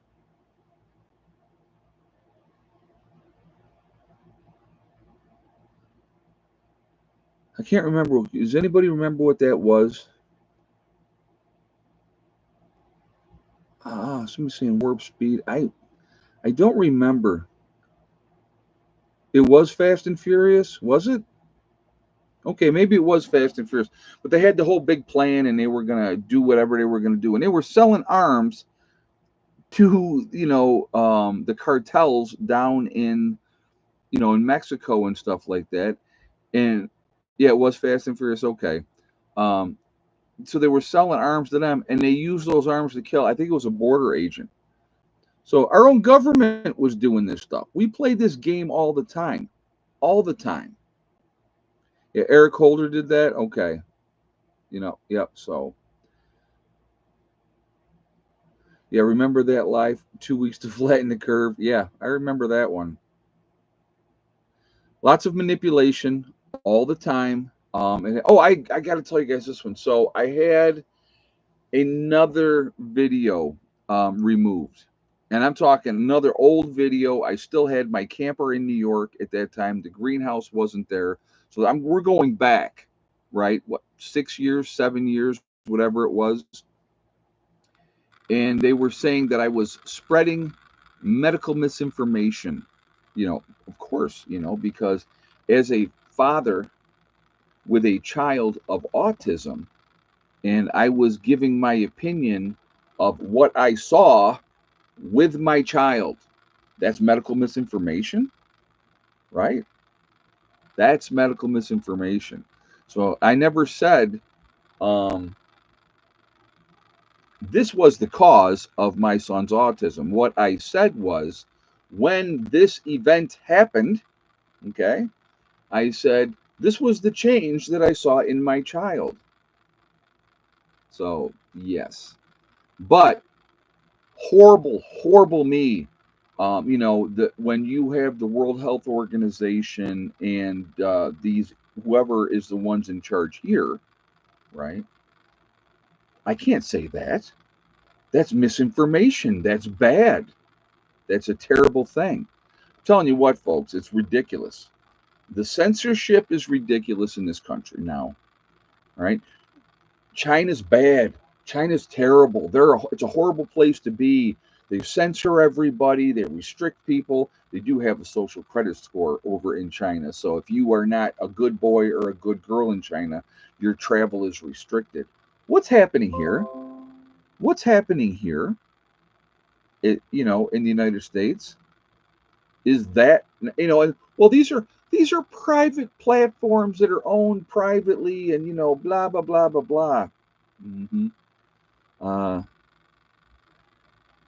I can't remember. Does anybody remember what that was? Somebody saying warp speed. I don't remember. It was Fast and Furious, was it? Okay, maybe it was Fast and Furious, but they had the whole big plan, and they were gonna do whatever they were gonna do, and they were selling arms to the cartels down in in Mexico and stuff like that. And yeah, it was Fast and Furious. Okay, um, so they were selling arms to them, and they used those arms to kill. I think it was a border agent. So our own government was doing this stuff. We played this game all the time, all the time. Yeah, Eric Holder did that. Okay, yep. So yeah, remember that live 2 weeks to flatten the curve? Yeah, I remember that one. Lots of manipulation all the time. And oh, I got to tell you guys this one. So I had another video removed, and I'm talking another old video. I still had my camper in New York at that time. The greenhouse wasn't there, so we're going back, right? What, 6 years, 7 years, whatever it was. And they were saying that I was spreading medical misinformation. Of course, because as a father with a child of autism, and I was giving my opinion of what I saw with my child. That's medical misinformation, right? That's medical misinformation. So I never said um, this was the cause of my son's autism. What I said was when this event happened, okay, I said this was the change that I saw in my child. So, yes. But horrible, horrible me. When you have the World Health Organization and these whoever is the ones in charge here, right? I can't say that. That's misinformation. That's bad. That's a terrible thing. I'm telling you what, folks, it's ridiculous. The censorship is ridiculous in this country now, right? China's bad. China's terrible. It's a horrible place to be. They censor everybody. They restrict people. They do have a social credit score over in China. So if you are not a good boy or a good girl in China, your travel is restricted. What's happening here? What's happening here? In the United States is that well, these are private platforms that are owned privately, and blah blah blah blah blah. Hmm. Uh,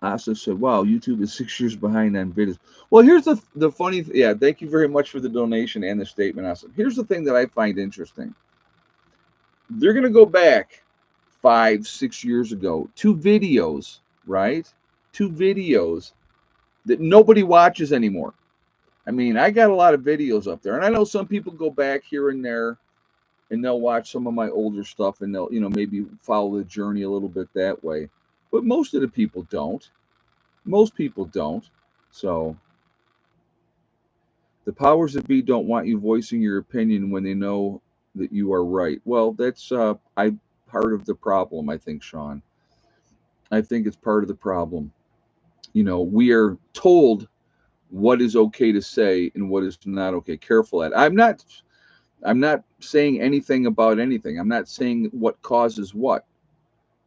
Asa said, "Wow, YouTube is 6 years behind on videos." Well, here's the funny. Yeah, thank you very much for the donation and the statement, Asa. Here's the thing that I find interesting. They're gonna go back 5, 6 years ago to videos, right? To videos that nobody watches anymore. I mean, I got a lot of videos up there, and I know some people go back here and there, and they'll watch some of my older stuff, and they'll maybe follow the journey a little bit that way. But most of the people don't. Most people don't. So the powers that be don't want you voicing your opinion when they know that you are right. Well, that's I part of the problem, I think, Sean. I think it's part of the problem. We are told what is okay to say and what is not okay. Careful at. I'm not saying anything about anything. I'm not saying what causes what.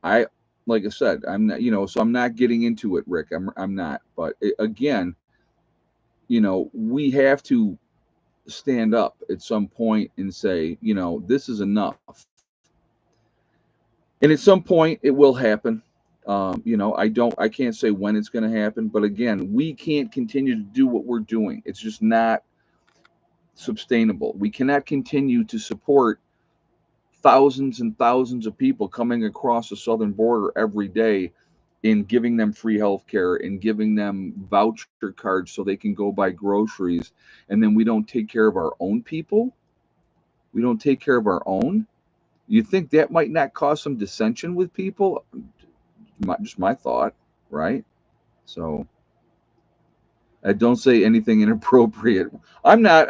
I like I said, I'm not, so I'm not getting into it, Rick. I'm not. But again, we have to stand up at some point and say, this is enough. And at some point, it will happen. I can't say when it's going to happen, but again, we can't continue to do what we're doing. It's just not sustainable. We cannot continue to support thousands and thousands of people coming across the southern border every day in giving them free health care and giving them voucher cards so they can go buy groceries, and then we don't take care of our own people. We don't take care of our own. You think that might not cause some dissension with people? Just my thought, right? So don't say anything inappropriate. I'm not.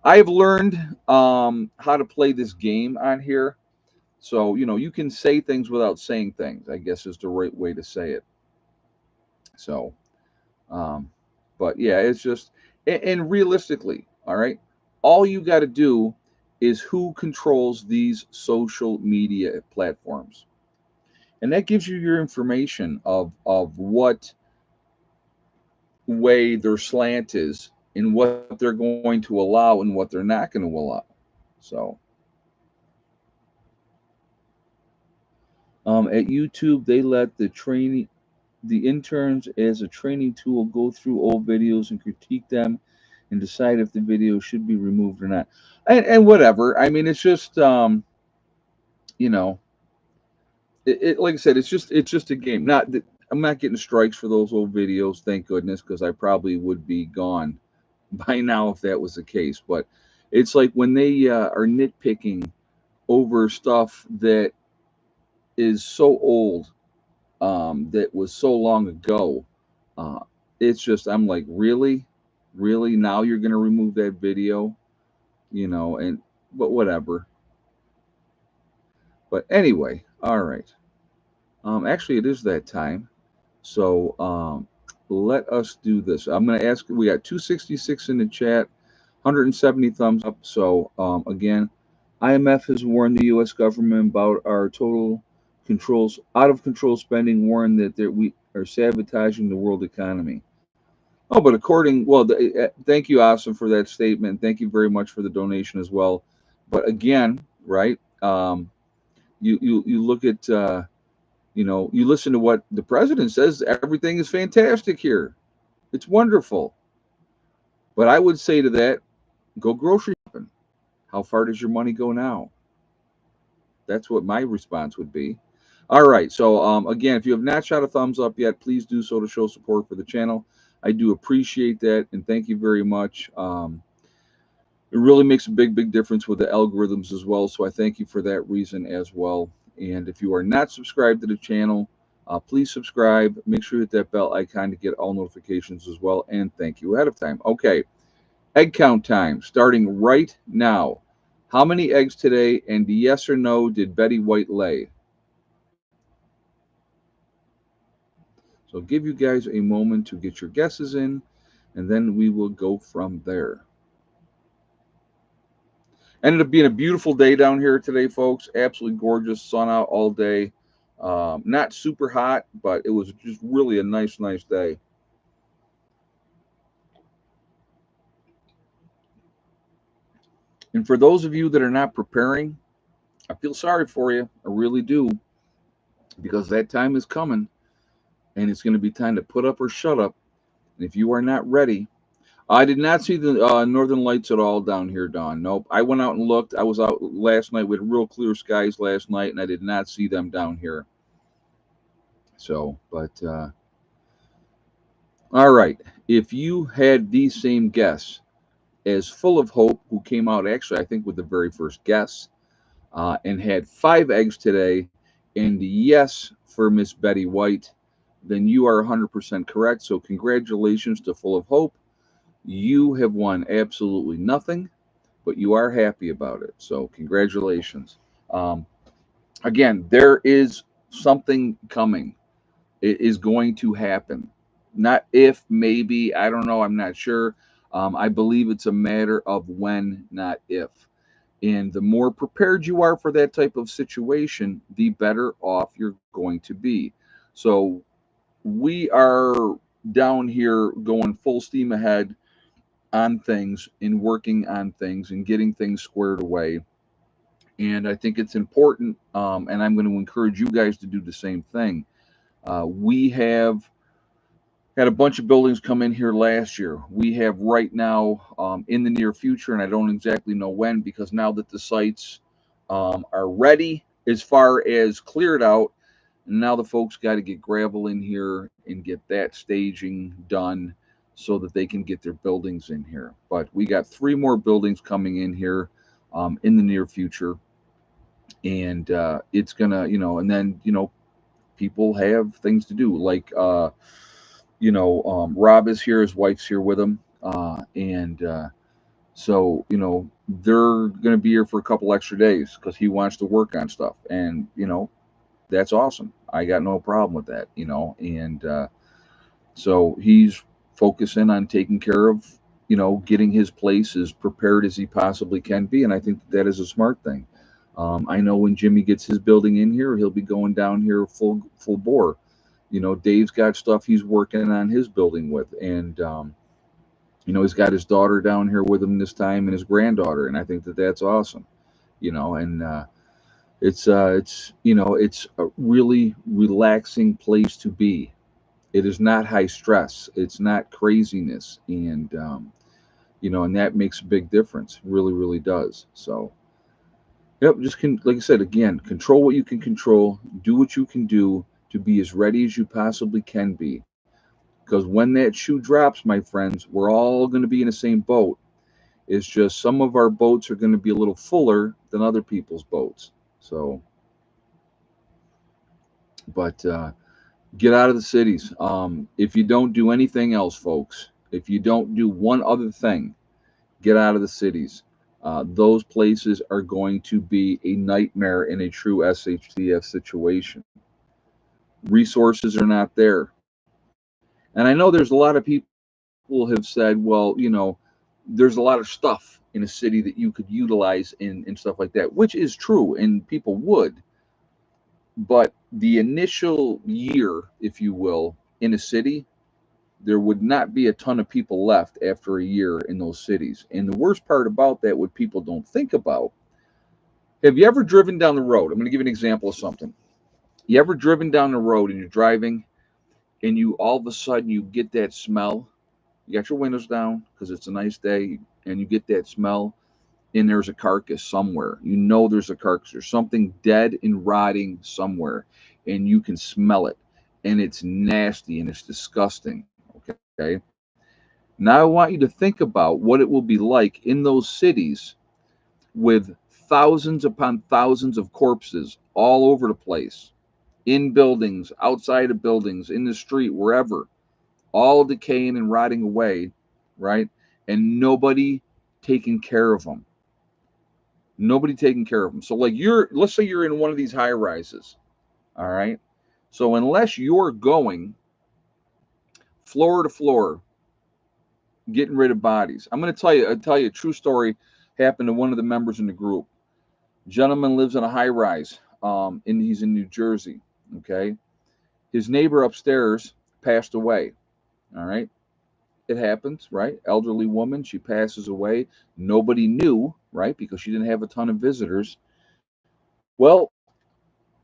I've learned how to play this game on here. So you can say things without saying things, I guess, is the right way to say it. So, um, but yeah, it's just and realistically, all right. All you got to do is who controls these social media platforms. And that gives you your information of what way their slant is and what they're going to allow and what they're not going to allow. So at YouTube, they let the interns as a training tool go through old videos and critique them and decide if the video should be removed or not. And whatever. I mean, it's just you know, like I said, it's just a game. Not that I'm not getting strikes for those old videos, thank goodness, because I probably would be gone by now if that was the case. But it's like when they are nitpicking over stuff that is so old, that was so long ago. Uh, it's just I'm like, really, really, now you're gonna remove that video, and but whatever. But anyway, all right. Actually, it is that time. So let us do this. I'm going to ask. We got 266 in the chat, 170 thumbs up. So again, IMF has warned the U.S. government about our total controls, out of control spending, warned that we are sabotaging the world economy. Oh, but thank you, Awesome, for that statement. Thank you very much for the donation as well. But again, right? You look at. You listen to what the president says, everything is fantastic here. It's wonderful. But I would say to that, go grocery shopping. How far does your money go now? That's what my response would be. All right. So, again, if you have not shot a thumbs up yet, please do so to show support for the channel. I do appreciate that. And thank you very much. It really makes a big, big difference with the algorithms as well. So I thank you for that reason as well. And if you are not subscribed to the channel, please subscribe. Make sure you hit that bell icon to get all notifications as well. And thank you ahead of time. Okay, egg count time starting right now. How many eggs today? And yes or no, did Betty White lay? So I'll give you guys a moment to get your guesses in, and then we will go from there. Ended up being a beautiful day down here today, folks. Absolutely gorgeous. Sun out all day. Not super hot, but it was just really a nice, nice day. And for those of you that are not preparing, I feel sorry for you. I really do. Because that time is coming, and it's going to be time to put up or shut up. And if you are not ready, I did not see the northern lights at all down here, Dawn. Nope. I went out and looked. I was out last night with real clear skies last night, and I did not see them down here. So, but all right. If you had the same guess as Full of Hope, who came out actually, I think, with the very first guess, and had 5 eggs today, and yes for Miss Betty White, then you are 100% correct. So, congratulations to Full of Hope. You have won absolutely nothing, but you are happy about it. So, congratulations. Again, there is something coming. It is going to happen. Not if, maybe, I don't know, I'm not sure. I believe it's a matter of when, not if. And the more prepared you are for that type of situation, the better off you're going to be. So we are down here going full steam ahead on things and working on things and getting things squared away. And I think it's important, and I'm going to encourage you guys to do the same thing. We have had a bunch of buildings come in here last year. We have right now, in the near future, and I don't exactly know when, because now that the sites are ready as far as cleared out, now the folks got to get gravel in here and get that staging done so that they can get their buildings in here. But we got 3 more buildings coming in here in the near future. And it's going to, and then, people have things to do. Like, Rob is here, his wife's here with him. And so, they're going to be here for a couple extra days because he wants to work on stuff. And, that's awesome. I got no problem with that, and so he's focusing on taking care of getting his place as prepared as he possibly can be. And I think that is a smart thing. I know when Jimmy gets his building in here, he'll be going down here full bore. Dave's got stuff he's working on his building with, and he's got his daughter down here with him this time and his granddaughter, and I think that that's awesome. And it's a really relaxing place to be. It is not high stress. It's not craziness, and that makes a big difference. Really, really does. So, yep, like I said again, control what you can control, do what you can do to be as ready as you possibly can be. Because when that shoe drops, my friends, we're all going to be in the same boat. It's just some of our boats are going to be a little fuller than other people's boats. So, but get out of the cities. If you don't do anything else, folks, if you don't do one other thing, get out of the cities. Those places are going to be a nightmare in a true SHTF situation. Resources are not there. And I know there's a lot of people have said, well, there's a lot of stuff in a city that you could utilize and stuff like that, which is true, and people would. But the initial year, if you will, in a city, there would not be a ton of people left after a year in those cities. And the worst part about that, what people don't think about, have you ever driven down the road? I'm going to give you an example of something. You ever driven down the road and you're driving and you all of a sudden you get that smell? You got your windows down because it's a nice day and you get that smell and there's a carcass somewhere. There's a carcass. There's something dead and rotting somewhere and you can smell it and it's nasty and it's disgusting. Okay. Now I want you to think about what it will be like in those cities with thousands upon thousands of corpses all over the place, in buildings, outside of buildings, in the street, wherever, all decaying and rotting away, right? And nobody taking care of them. Nobody taking care of them. So, like, let's say you're in one of these high rises, all right? So, unless you're going floor to floor, getting rid of bodies, I'm going to tell you a true story happened to one of the members in the group. Gentleman lives in a high rise, and he's in New Jersey. Okay, his neighbor upstairs passed away. All right, it happens, right? Elderly woman, she passes away. Nobody knew, right, because she didn't have a ton of visitors. Well,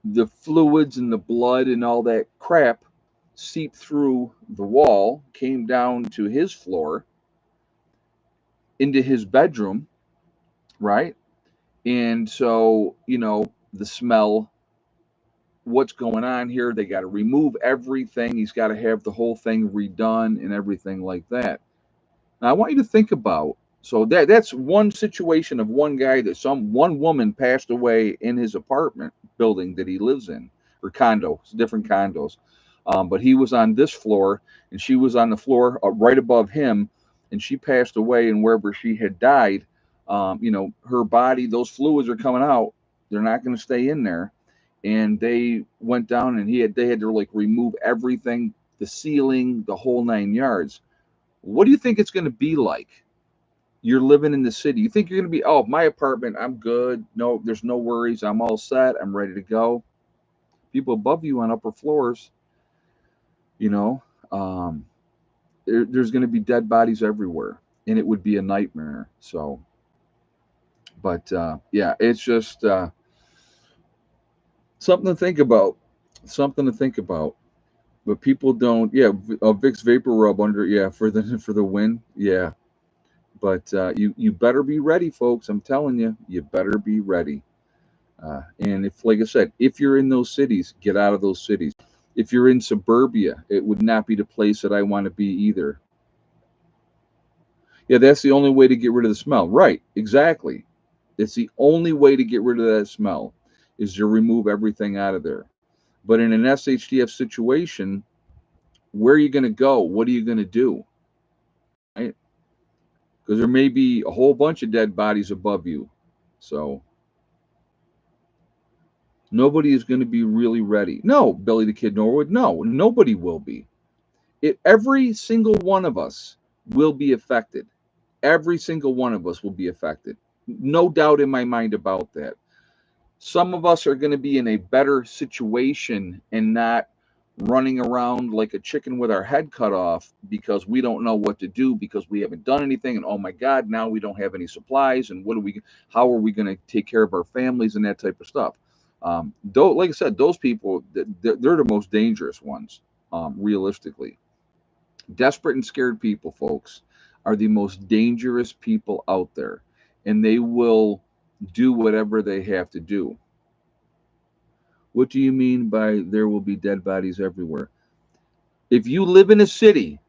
the fluids and the blood and all that crap seeped through the wall, came down to his floor, into his bedroom, right? And so, the smell, what's going on here? They got to remove everything. He's got to have the whole thing redone and everything like that. Now, I want you to think about, so that's one situation of one guy that one woman passed away in his apartment building that he lives in, or condo. It's different condos. But he was on this floor and she was on the floor right above him, and she passed away. And wherever she had died, her body, those fluids are coming out. They're not going to stay in there. And they went down and they had to like remove everything, the ceiling, the whole 9 yards. What do you think it's going to be like? You're living in the city. You think you're going to be, oh, my apartment, I'm good. No, there's no worries. I'm all set. I'm ready to go. People above you on upper floors, you know, um, there's going to be dead bodies everywhere, and it would be a nightmare. So, but yeah, it's just something to think about. Something to think about. But people don't. Yeah, Vicks vapor rub under. Yeah, for the win. Yeah, but you better be ready, folks. I'm telling you, you better be ready. And if, like I said, if you're in those cities, get out of those cities. If you're in suburbia, it would not be the place that I want to be either. Yeah, that's the only way to get rid of the smell. Right, exactly. It's the only way to get rid of that smell is to remove everything out of there. But in an SHTF situation, where are you going to go? What are you going to do? Right? Because there may be a whole bunch of dead bodies above you. So nobody is going to be really ready. No, Billy the Kid Norwood, no, nobody will be. Every single one of us will be affected. Every single one of us will be affected. No doubt in my mind about that. Some of us are going to be in a better situation and not running around like a chicken with our head cut off because we don't know what to do because we haven't done anything, and oh my god, now we don't have any supplies, and what are we, how are we going to take care of our families and that type of stuff. Though, like I said, those people, they're the most dangerous ones. Realistically, desperate and scared people, folks, are the most dangerous people out there, and they will do whatever they have to do. What do you mean by there will be dead bodies everywhere? If you live in a city,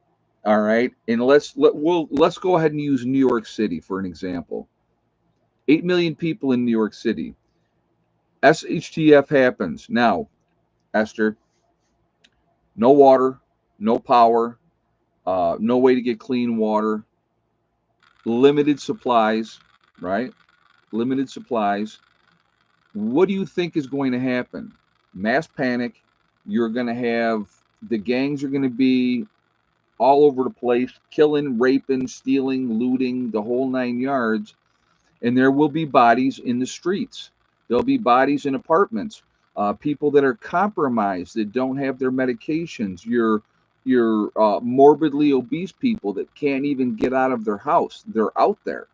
all right, and let's go ahead and use New York City for an example. 8 million people in New York City. SHTF happens. Now, Esther, no water, no power, no way to get clean water, limited supplies, right? Limited supplies. What do you think is going to happen? Mass panic. You're going to have the gangs are going to be all over the place, killing, raping, stealing, looting, the whole 9 yards. And there will be bodies in the streets. There'll be bodies in apartments. People that are compromised that don't have their medications. Your morbidly obese people that can't even get out of their house. They're out there.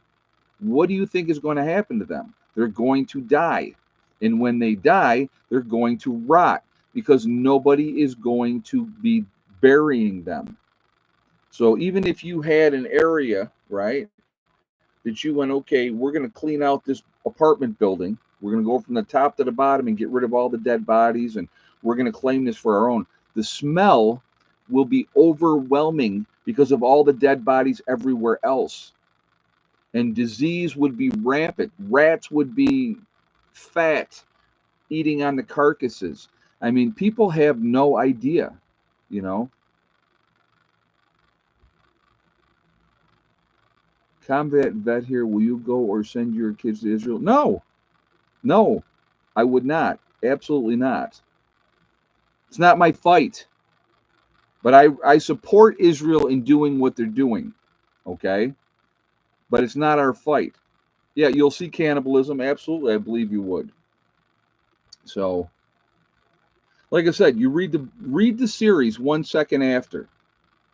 What do you think is going to happen to them? They're going to die. And when they die, they're going to rot because nobody is going to be burying them. So even if you had an area, right, that you went, okay, we're going to clean out this apartment building. We're going to go from the top to the bottom and get rid of all the dead bodies, and we're going to claim this for our own. The smell will be overwhelming because of all the dead bodies everywhere else. And disease would be rampant. Rats would be fat, eating on the carcasses. I mean, people have no idea, you know. Combat vet here, will you go or send your kids to Israel? No, no, I would not. Absolutely not. It's not my fight. But I support Israel in doing what they're doing. Okay? But it's not our fight. Yeah, you'll see cannibalism. Absolutely, I believe you would. So, like I said, you read the series 1 second after,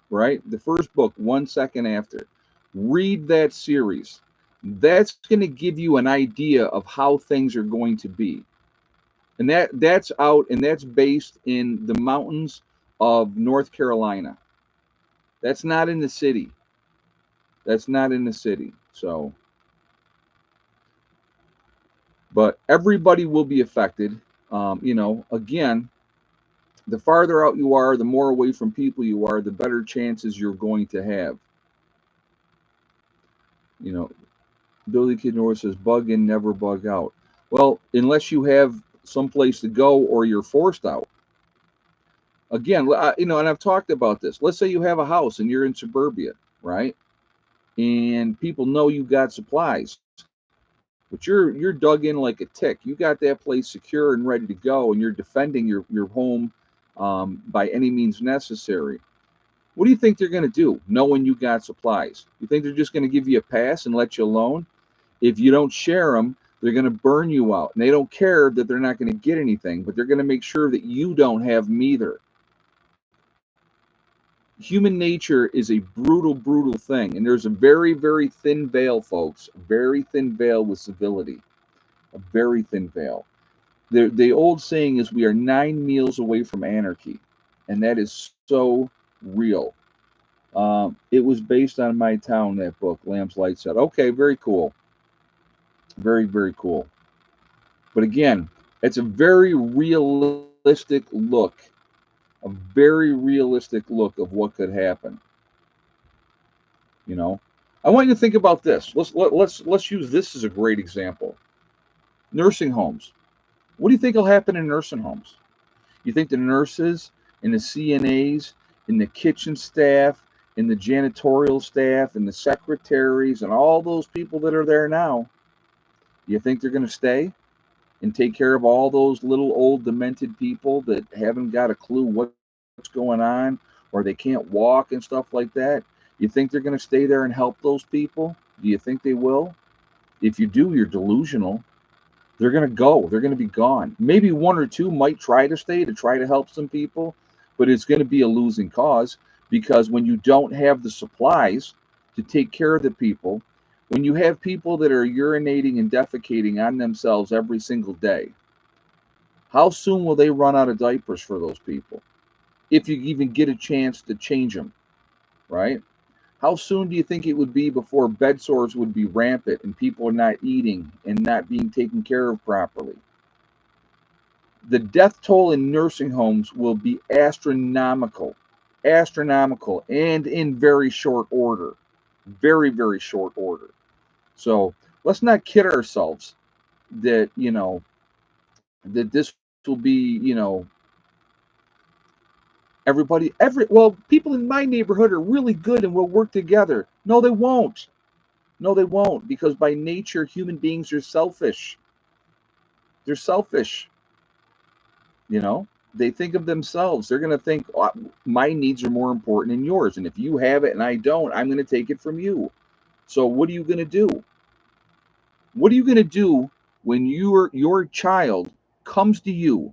right? The first book 1 second after. Read that series. That's going to give you an idea of how things are going to be. And that's out and that's based in the mountains of North Carolina. That's not in the city. That's not in the city. So, but everybody will be affected. Again, the farther out you are, the more away from people you are, the better chances you're going to have. You know, Billy Kid North says, bug in, never bug out. Well, unless you have someplace to go or you're forced out. Again, and I've talked about this. Let's say you have a house and you're in suburbia, right? And people know you got supplies, but you're dug in like a tick. You got that place secure and ready to go, and you're defending your home by any means necessary. What do you think they're going to do, knowing you got supplies? You think they're just going to give you a pass and let you alone? If you don't share them, they're going to burn you out. And they don't care that they're not going to get anything, but they're going to make sure that you don't have them either. Human nature is a brutal, brutal thing. And there's a very, very thin veil, folks. A very thin veil with civility. A very thin veil. The old saying is we are 9 meals away from anarchy. And that is so real. It was based on my town, that book, Lamb's Light Set. Okay, very cool. Very, very cool. But again, it's a very realistic look, a very realistic look of what could happen. You know, I want you to think about this. Let's use this as a great example. Nursing homes. What do you think will happen in nursing homes? You think the nurses and the CNAs and the kitchen staff and the janitorial staff and the secretaries and all those people that are there now, you think they're going to stay and take care of all those little old demented people that haven't got a clue what's going on or they can't walk and stuff like that? You think they're going to stay there and help those people? Do you think they will? If you do, you're delusional. They're going to go. They're going to be gone. Maybe one or two might try to stay to try to help some people, but it's going to be a losing cause because when you don't have the supplies to take care of the people, when you have people that are urinating and defecating on themselves every single day, how soon will they run out of diapers for those people? If you even get a chance to change them, right? How soon do you think it would be before bed sores would be rampant and people are not eating and not being taken care of properly? The death toll in nursing homes will be astronomical, astronomical, and in very short order. Very, very short order. So let's not kid ourselves that, that this will be, people in my neighborhood are really good and will work together. No, they won't. No, they won't, because by nature, human beings are selfish. They're selfish. You know, they think of themselves. They're going to think, oh, my needs are more important than yours. And if you have it and I don't, I'm going to take it from you. So what are you going to do? What are you going to do when your child comes to you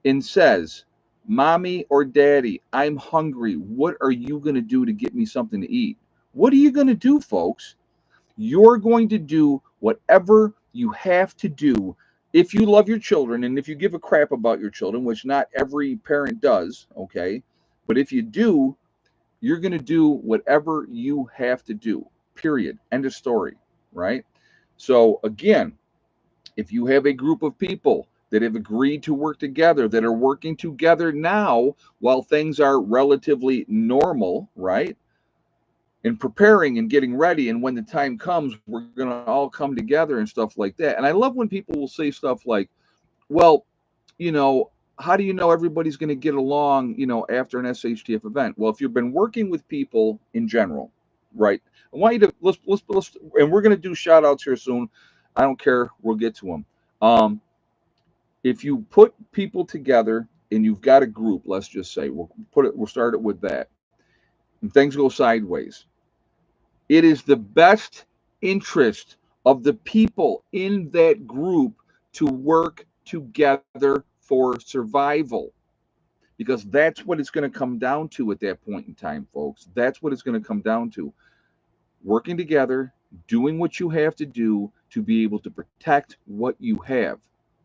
and says, "Mommy or Daddy, I'm hungry. What are you going to do to get me something to eat?" What are you going to do, folks? You're going to do whatever you have to do if you love your children and if you give a crap about your children, which not every parent does, okay? But if you do, you're going to do whatever you have to do, period. End of story, right? So, again, if you have a group of people that have agreed to work together, that are working together now while things are relatively normal, right? And preparing and getting ready. And when the time comes, we're going to all come together and stuff like that. And I love when people will say stuff like, well, you know, how do you know everybody's going to get along, after an SHTF event? Well, if you've been working with people in general, right? I want you to let's and we're going to do shout outs here soon. I don't care. We'll get to them. If you put people together and you've got a group, let's just say we'll start it with that, and things go sideways. It is the best interest of the people in that group to work together for survival, because that's what it's going to come down to at that point in time, folks. That's what it's going to come down to. Working together, doing what you have to do to be able to protect what you have.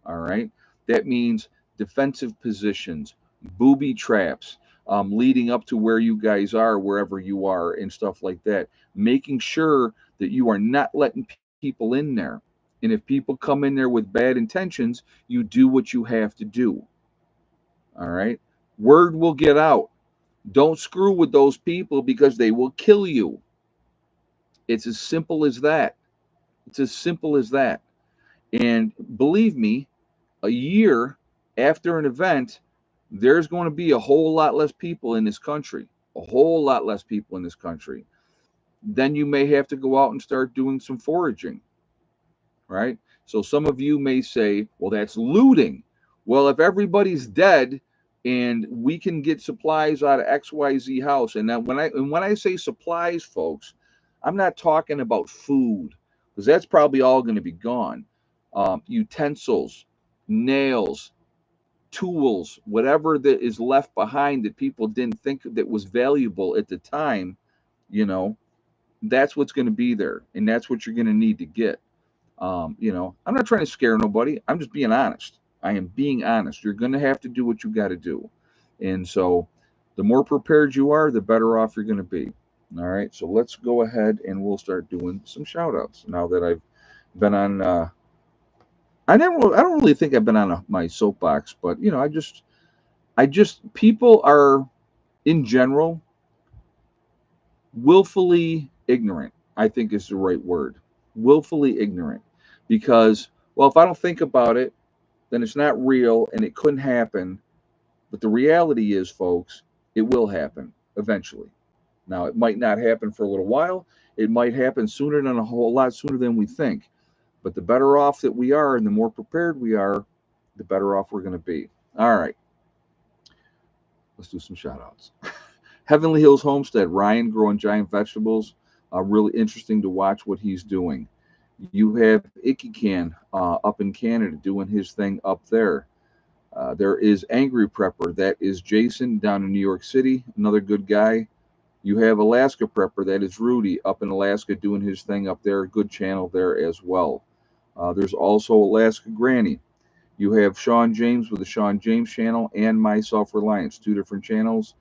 All right. That means defensive positions, booby traps, leading up to where you guys are, wherever you are, and stuff like that. Making sure that you are not letting people in there. And if people come in there with bad intentions, you do what you have to do. All right. Word will get out. Don't screw with those people because they will kill you. It's as simple as that. It's as simple as that. And believe me, a year after an event, there's going to be a whole lot less people in this country. A whole lot less people in this country. Then you may have to go out and start doing some foraging, right? So some of you may say, well, that's looting. Well, if everybody's dead and we can get supplies out of XYZ house, and then when I say supplies, folks, I'm not talking about food, because that's probably all going to be gone. Utensils, nails, tools, whatever that is left behind that people didn't think that was valuable at the time, you know, that's what's going to be there, and that's what you're going to need to get. I'm not trying to scare nobody. I'm just being honest. I am being honest. You're going to have to do what you got to do. And so the more prepared you are, the better off you're going to be. All right. So let's go ahead and we'll start doing some shout outs now that I've been on. I don't really think I've been on my soapbox, but, people are in general willfully ignorant, I think is the right word. Willfully ignorant. Because, well, if I don't think about it, then it's not real and it couldn't happen. But the reality is, folks, it will happen eventually. Now, it might not happen for a little while. It might happen sooner than a whole lot sooner than we think. But the better off that we are and the more prepared we are, the better off we're going to be. All right. Let's do some shout outs. Heavenly Hills Homestead, Ryan growing giant vegetables. Really interesting to watch what he's doing. You have Icky Can up in Canada doing his thing up there. There is Angry Prepper. That is Jason down in New York City, another good guy. You have Alaska Prepper. That is Rudy up in Alaska doing his thing up there. Good channel there as well. There's also Alaska Granny. You have Sean James with the Sean James channel and My Self Reliance, two different channels.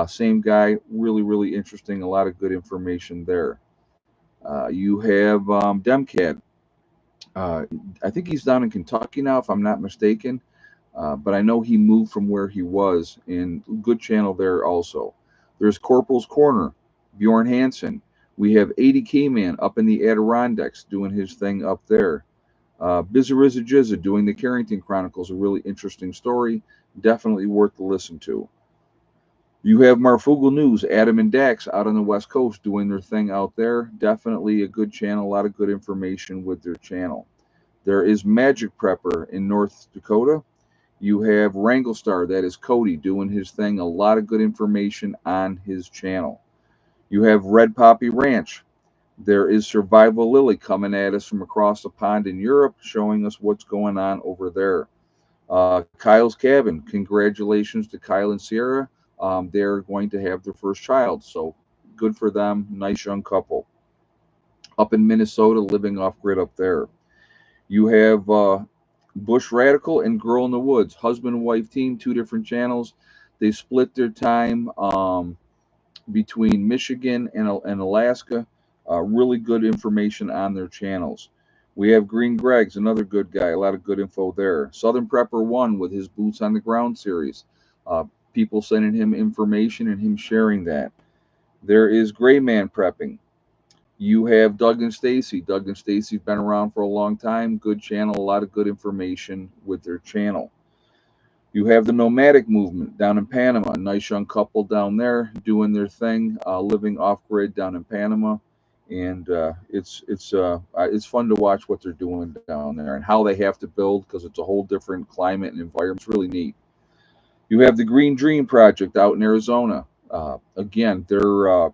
Same guy, really, really interesting. A lot of good information there. You have Demcat. Uh, I think he's down in Kentucky now, if I'm not mistaken. But I know he moved from where he was, and good channel there also. There's Corporal's Corner, Bjorn Hansen. We have 80K Man up in the Adirondacks doing his thing up there. Bizarrizza Jizza doing the Carrington Chronicles, a really interesting story, definitely worth to listen to. You have Marfugal News, Adam and Dax out on the West Coast doing their thing out there. Definitely a good channel, a lot of good information with their channel. There is Magic Prepper in North Dakota. You have Wrangle Star, that is Cody, doing his thing. A lot of good information on his channel. You have Red Poppy Ranch. There is Survival Lily coming at us from across the pond in Europe, showing us what's going on over there. Kyle's Cabin. Congratulations to Kyle and Sierra. They're going to have their first child, so good for them. Nice young couple. Up in Minnesota, living off grid up there. You have Bush Radical and Girl in the Woods, husband and wife team, two different channels. They split their time between Michigan and Alaska. Really good information on their channels. We have Green Greg's, another good guy, a lot of good info there. Southern Prepper 1 with his Boots on the Ground series. Uh, People sending him information and him sharing that. There is Gray Man Prepping. You have Doug and Stacy. Doug and Stacy's been around for a long time. Good channel, a lot of good information with their channel. You have the Nomadic Movement down in Panama. A nice young couple down there doing their thing, living off grid down in Panama, and it's fun to watch what they're doing down there and how they have to build because it's a whole different climate and environment. It's really neat. You have the Green Dream Project out in Arizona. Again, they're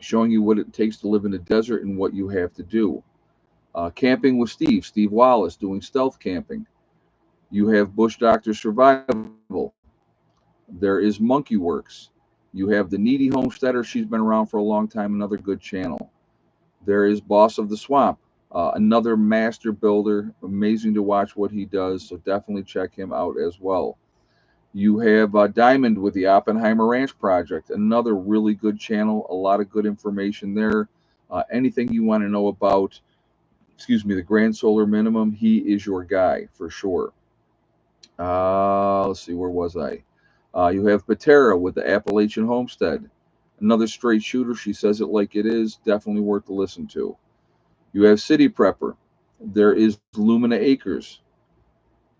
showing you what it takes to live in the desert and what you have to do. Camping with Steve Wallace doing stealth camping. You have Bush Doctor Survival. There is Monkey Works. You have the Needy Homesteader. She's been around for a long time, another good channel. There is Boss of the Swamp, another master builder. Amazing to watch what he does, so definitely check him out as well. You have Diamond with the Oppenheimer Ranch Project, another really good channel, a lot of good information there. Anything you want to know about, the Grand Solar Minimum, he is your guy for sure. Let's see, where was I? You have Patera with the Appalachian Homestead, another straight shooter. She says it like it is, definitely worth to listen to. You have City Prepper. There is Lumina Acres.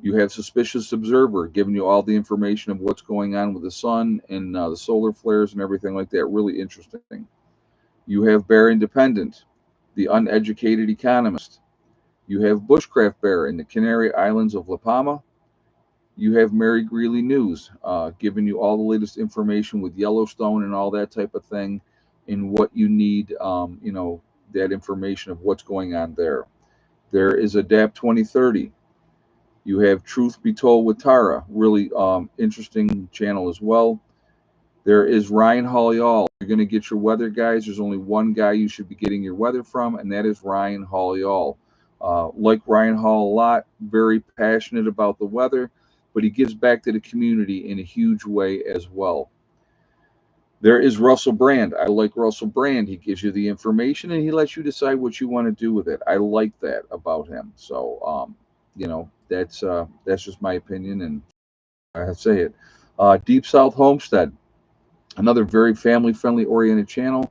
You have Suspicious Observer giving you all the information of what's going on with the sun and the solar flares and everything like that. Really interesting. You have Bear Independent, the uneducated economist. You have Bushcraft Bear in the Canary Islands of La Palma. You have Mary Greeley News, giving you all the latest information with Yellowstone and all that type of thing, and what you need, that information of what's going on there. There is Adapt 2030. You have Truth Be Told with Tara, really interesting channel as well. There is Ryan Hall. You're going to get your weather, guys. There's only one guy you should be getting your weather from, and that is Ryan Hall. Like Ryan Hall a lot, very passionate about the weather, but he gives back to the community in a huge way as well. There is Russell Brand. I like Russell Brand. He gives you the information and he lets you decide what you want to do with it. I like that about him. So, that's just my opinion, and I say it. Deep South Homestead, another very family-friendly oriented channel.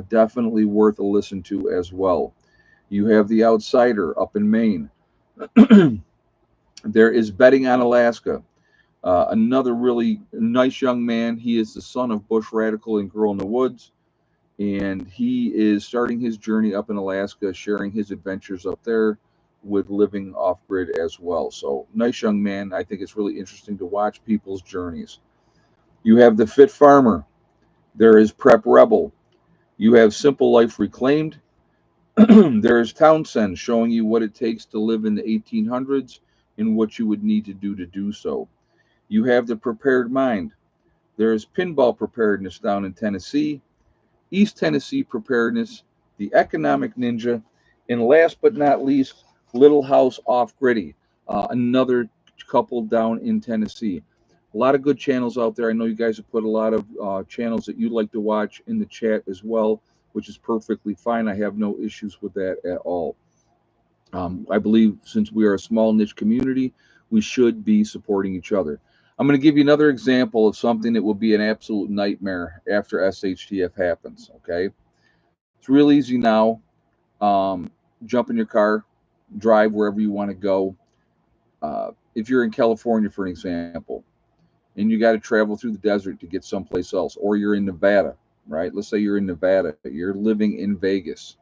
Definitely worth a listen to as well. You have The Outsider up in Maine. There is Betting on Alaska. Another really nice young man. He is the son of Bush Radical and Girl in the Woods, and he is starting his journey up in Alaska, sharing his adventures up there with living off grid as well. So, nice young man. I think it's really interesting to watch people's journeys. You have The Fit Farmer. There is Prep Rebel. You have Simple Life Reclaimed. There is Townsend showing you what it takes to live in the 1800s and what you would need to do so. You have the Prepared Mind. There is Pinball Preparedness down in Tennessee, East Tennessee Preparedness, the Economic Ninja, and last but not least, Little House Off Gritty, another couple down in Tennessee. A lot of good channels out there. I know you guys have put a lot of channels that you'd like to watch in the chat as well, which is perfectly fine. I have no issues with that at all. I believe since we are a small niche community, we should be supporting each other. I'm going to give you another example of something that will be an absolute nightmare after SHTF happens. Okay, it's real easy now. Jump in your car, drive wherever you want to go. If you're in California, for an example, and you got to travel through the desert to get someplace else, or you're in Nevada, right? Let's say you're in Nevada, you're living in Vegas,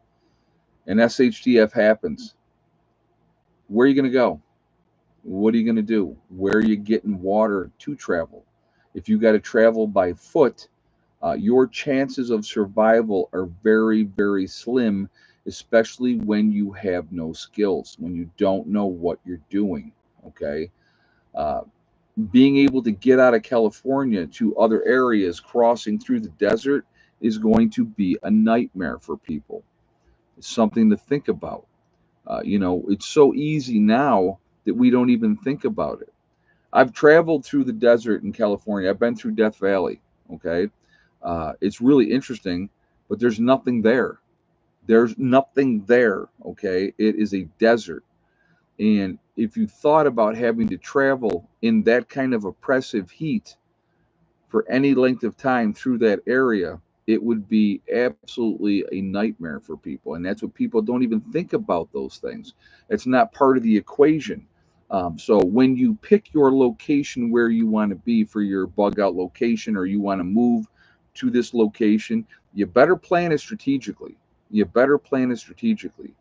and SHTF happens. Where are you going to go? What are you going to do? Where are you getting water to travel? If you got to travel by foot, your chances of survival are very, very slim, especially when you have no skills, when you don't know what you're doing. Okay. Uh, Being able to get out of California to other areas, crossing through the desert, is going to be a nightmare for people. It's something to think about. It's so easy now that we don't even think about it. I've traveled through the desert in California. I've been through Death Valley. Okay. It's really interesting, but there's nothing there. There's nothing there. Okay. It is a desert. And if you thought about having to travel in that kind of oppressive heat for any length of time through that area, it would be absolutely a nightmare for people. And that's what people don't even think about those things. It's not part of the equation. So when you pick your location where you want to be for your bug out location, or you want to move to this location, you better plan it strategically. You better plan it strategically.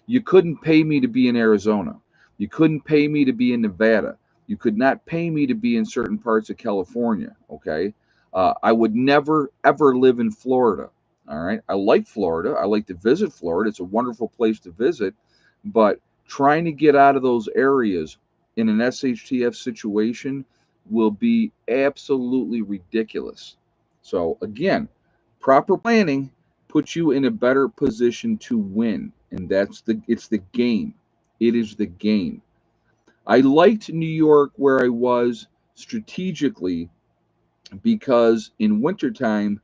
You couldn't pay me to be in Arizona. You couldn't pay me to be in Nevada. You could not pay me to be in certain parts of California. Okay. I would never, ever live in Florida. All right. I like Florida. I like to visit Florida. It's a wonderful place to visit. But trying to get out of those areas in an SHTF situation will be absolutely ridiculous. So, again, proper planning puts you in a better position to win. And it's the game. It is the game. I liked New York where I was strategically because in wintertime,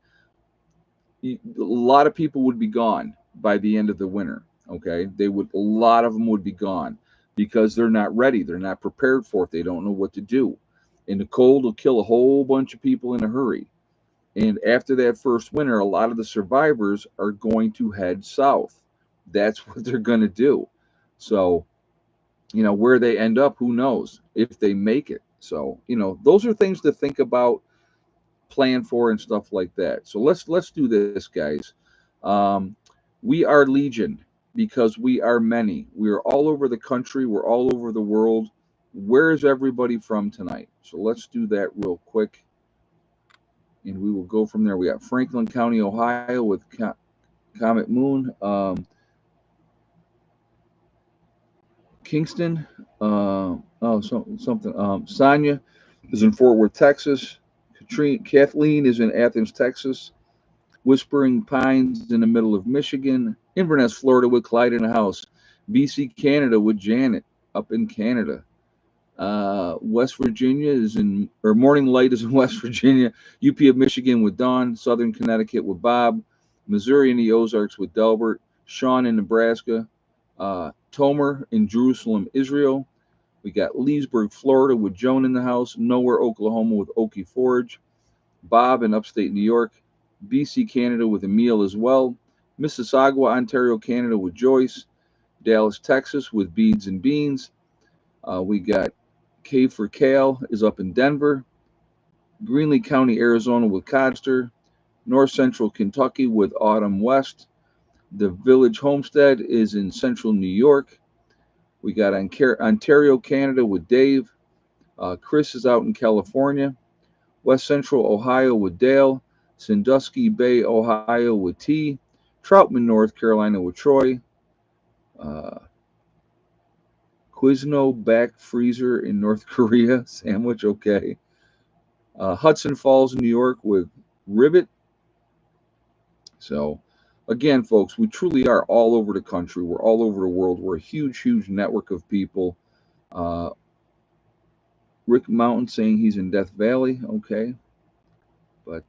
a lot of people would be gone by the end of the winter. Okay. A lot of them would be gone because they're not ready. They're not prepared for it. They don't know what to do. And the cold will kill a whole bunch of people in a hurry. And after that first winter, a lot of the survivors are going to head south. That's what they're going to do. So, where they end up, who knows if they make it. So, those are things to think about, plan for, and stuff like that. So let's do this, guys. Um, we are Legion because we are many. We are all over the country. We're all over the world. Where is everybody from tonight? So let's do that real quick, and we will go from there. We got Franklin County, Ohio, with Comet Moon. Kingston. Something. Sonia is in Fort Worth, Texas. Kathleen is in Athens, Texas. Whispering Pines in the middle of Michigan. Inverness, Florida, with Clyde in the house. BC, Canada, with Janet up in Canada. West Virginia is in, or Morning Light is in West Virginia. UP of Michigan with Dawn. Southern Connecticut with Bob. Missouri in the Ozarks with Delbert. Sean in Nebraska. Tomer in Jerusalem, Israel. We got Leesburg, Florida with Joan in the house. Nowhere, Oklahoma with Okie Forge. Bob in upstate New York. BC, Canada with Emil as well. Mississauga, Ontario, Canada with Joyce. Dallas, Texas with Beads and Beans. We got K for Cal is up in Denver. Greenlee County, Arizona with Codster. North Central Kentucky with Autumn West. The Village Homestead is in Central New York. We got Ontario, Canada with Dave. Chris is out in California. West Central Ohio with Dale. Sandusky Bay, Ohio with T, Troutman, North Carolina with Troy, uh, Quizno Back Freezer in North Korea, sandwich, okay. Hudson Falls, New York with Ribbit. So, again, folks, we truly are all over the country. We're all over the world. We're a huge, huge network of people. Uh, Rick Mountain saying he's in Death Valley, okay. But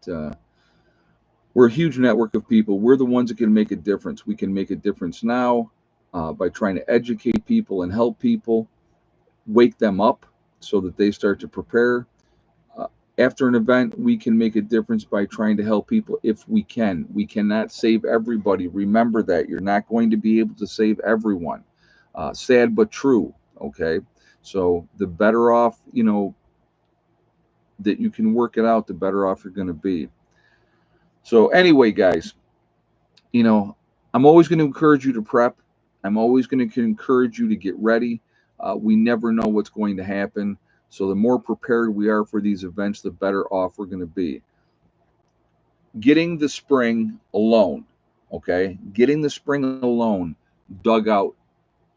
we're a huge network of people. We're the ones that can make a difference. We can make a difference now by trying to educate people and help people, wake them up so that they start to prepare. Uh, After an event, we can make a difference by trying to help people if we can. We cannot save everybody. Remember that. You're not going to be able to save everyone. Sad but true, okay? So the better off, that you can work it out, the better off you're going to be. So anyway, guys, you know, I'm always going to encourage you to prep. I'm always going to encourage you to get ready. We never know what's going to happen. So the more prepared we are for these events, the better off we're going to be. Getting the spring alone, okay? Getting the spring alone dug out,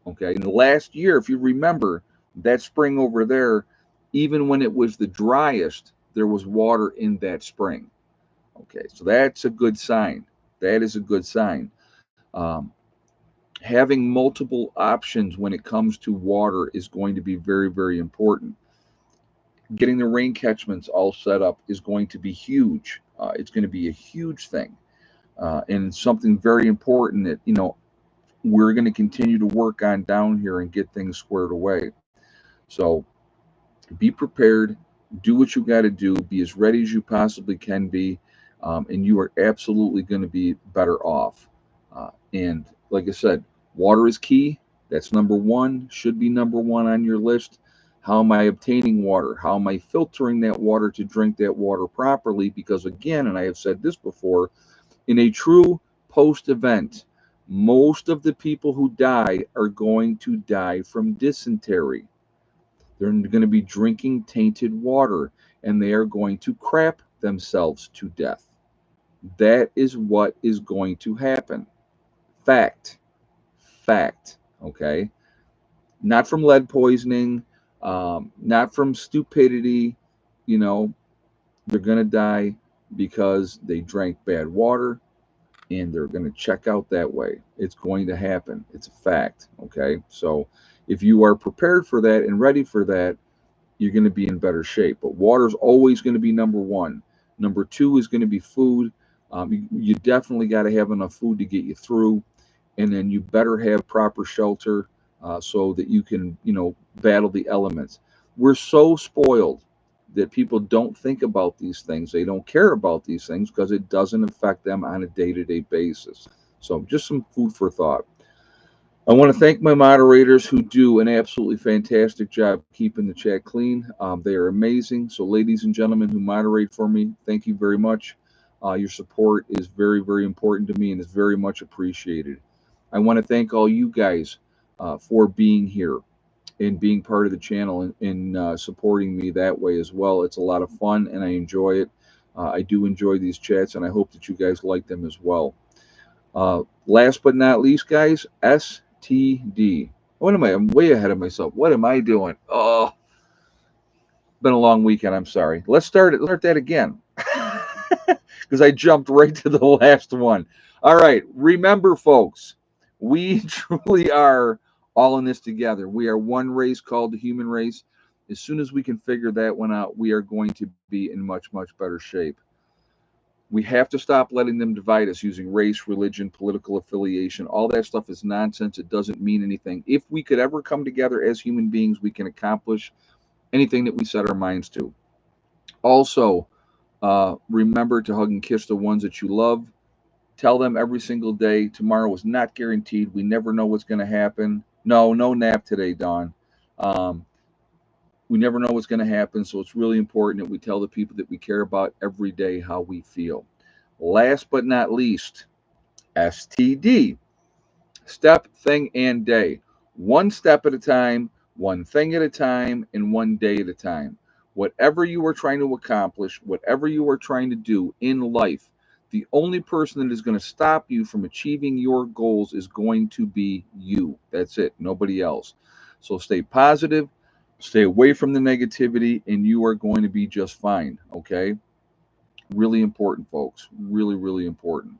okay? In the last year, if you remember, that spring over there, even when it was the driest, there was water in that spring. Okay, so that's a good sign. That is a good sign. Um, Having multiple options when it comes to water is going to be very, very important. Getting the rain catchments all set up is going to be huge. It's going to be a huge thing, and something very important that we're going to continue to work on down here and get things squared away. So be prepared, do what you got to do, be as ready as you possibly can be, and you are absolutely going to be better off. And like I said, water is key. That's number one, should be number one on your list. How am I obtaining water? How am I filtering that water to drink that water properly? Because, again, and I have said this before, in a true post event, most of the people who die are going to die from dysentery. They're going to be drinking tainted water and they are going to crap themselves to death. That is what is going to happen. Fact. Fact. Okay. Not from lead poisoning, not from stupidity. You know, they're going to die because they drank bad water and they're going to check out that way. It's going to happen. It's a fact. Okay. So if you are prepared for that and ready for that, you're going to be in better shape. But water is always going to be number one. Number two is going to be food. You definitely got to have enough food to get you through, and then you better have proper shelter so that you can, battle the elements. We're so spoiled that people don't think about these things. They don't care about these things because it doesn't affect them on a day-to-day basis. So just some food for thought. I want to thank my moderators who do an absolutely fantastic job keeping the chat clean. They are amazing. So, ladies and gentlemen who moderate for me, thank you very much. Your support is very, very important to me and is very much appreciated. I want to thank all you guys for being here and being part of the channel and supporting me that way as well. It's a lot of fun and I enjoy it. I do enjoy these chats and I hope that you guys like them as well. Last but not least, guys, STD. What am I? I'm way ahead of myself. What am I doing? Oh, been a long weekend. I'm sorry. Let's start it. Start that again because I jumped right to the last one. All right. Remember, folks, we truly are all in this together. We are one race called the human race. As soon as we can figure that one out, we are going to be in much, much better shape. We have to stop letting them divide us using race, religion, political affiliation. All that stuff is nonsense. It doesn't mean anything. If we could ever come together as human beings, we can accomplish anything that we set our minds to. Also, remember to hug and kiss the ones that you love. Tell them every single day tomorrow is not guaranteed. We never know what's going to happen. No, no nap today, Dawn. Um, we never know what's going to happen, so it's really important that we tell the people that we care about every day how we feel. Last but not least, STD, step, thing, and day. One step at a time, one thing at a time, and one day at a time. Whatever you are trying to accomplish, whatever you are trying to do in life, the only person that is going to stop you from achieving your goals is going to be you. That's it, nobody else. So stay positive, stay away from the negativity, and you are going to be just fine. Okay? Really important, folks. Really, really important.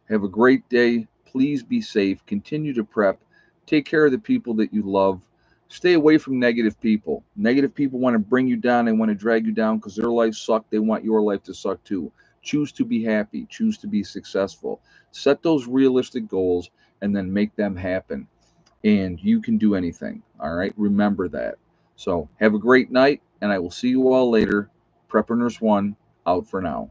Have a great day. Please be safe. Continue to prep. Take care of the people that you love. Stay away from negative people. Negative people want to bring you down. They want to drag you down because their life sucked. They want your life to suck too. Choose to be happy. Choose to be successful. Set those realistic goals and then make them happen. And you can do anything. All right. Remember that. So have a great night, and I will see you all later. Prepper Nurse 1 out for now.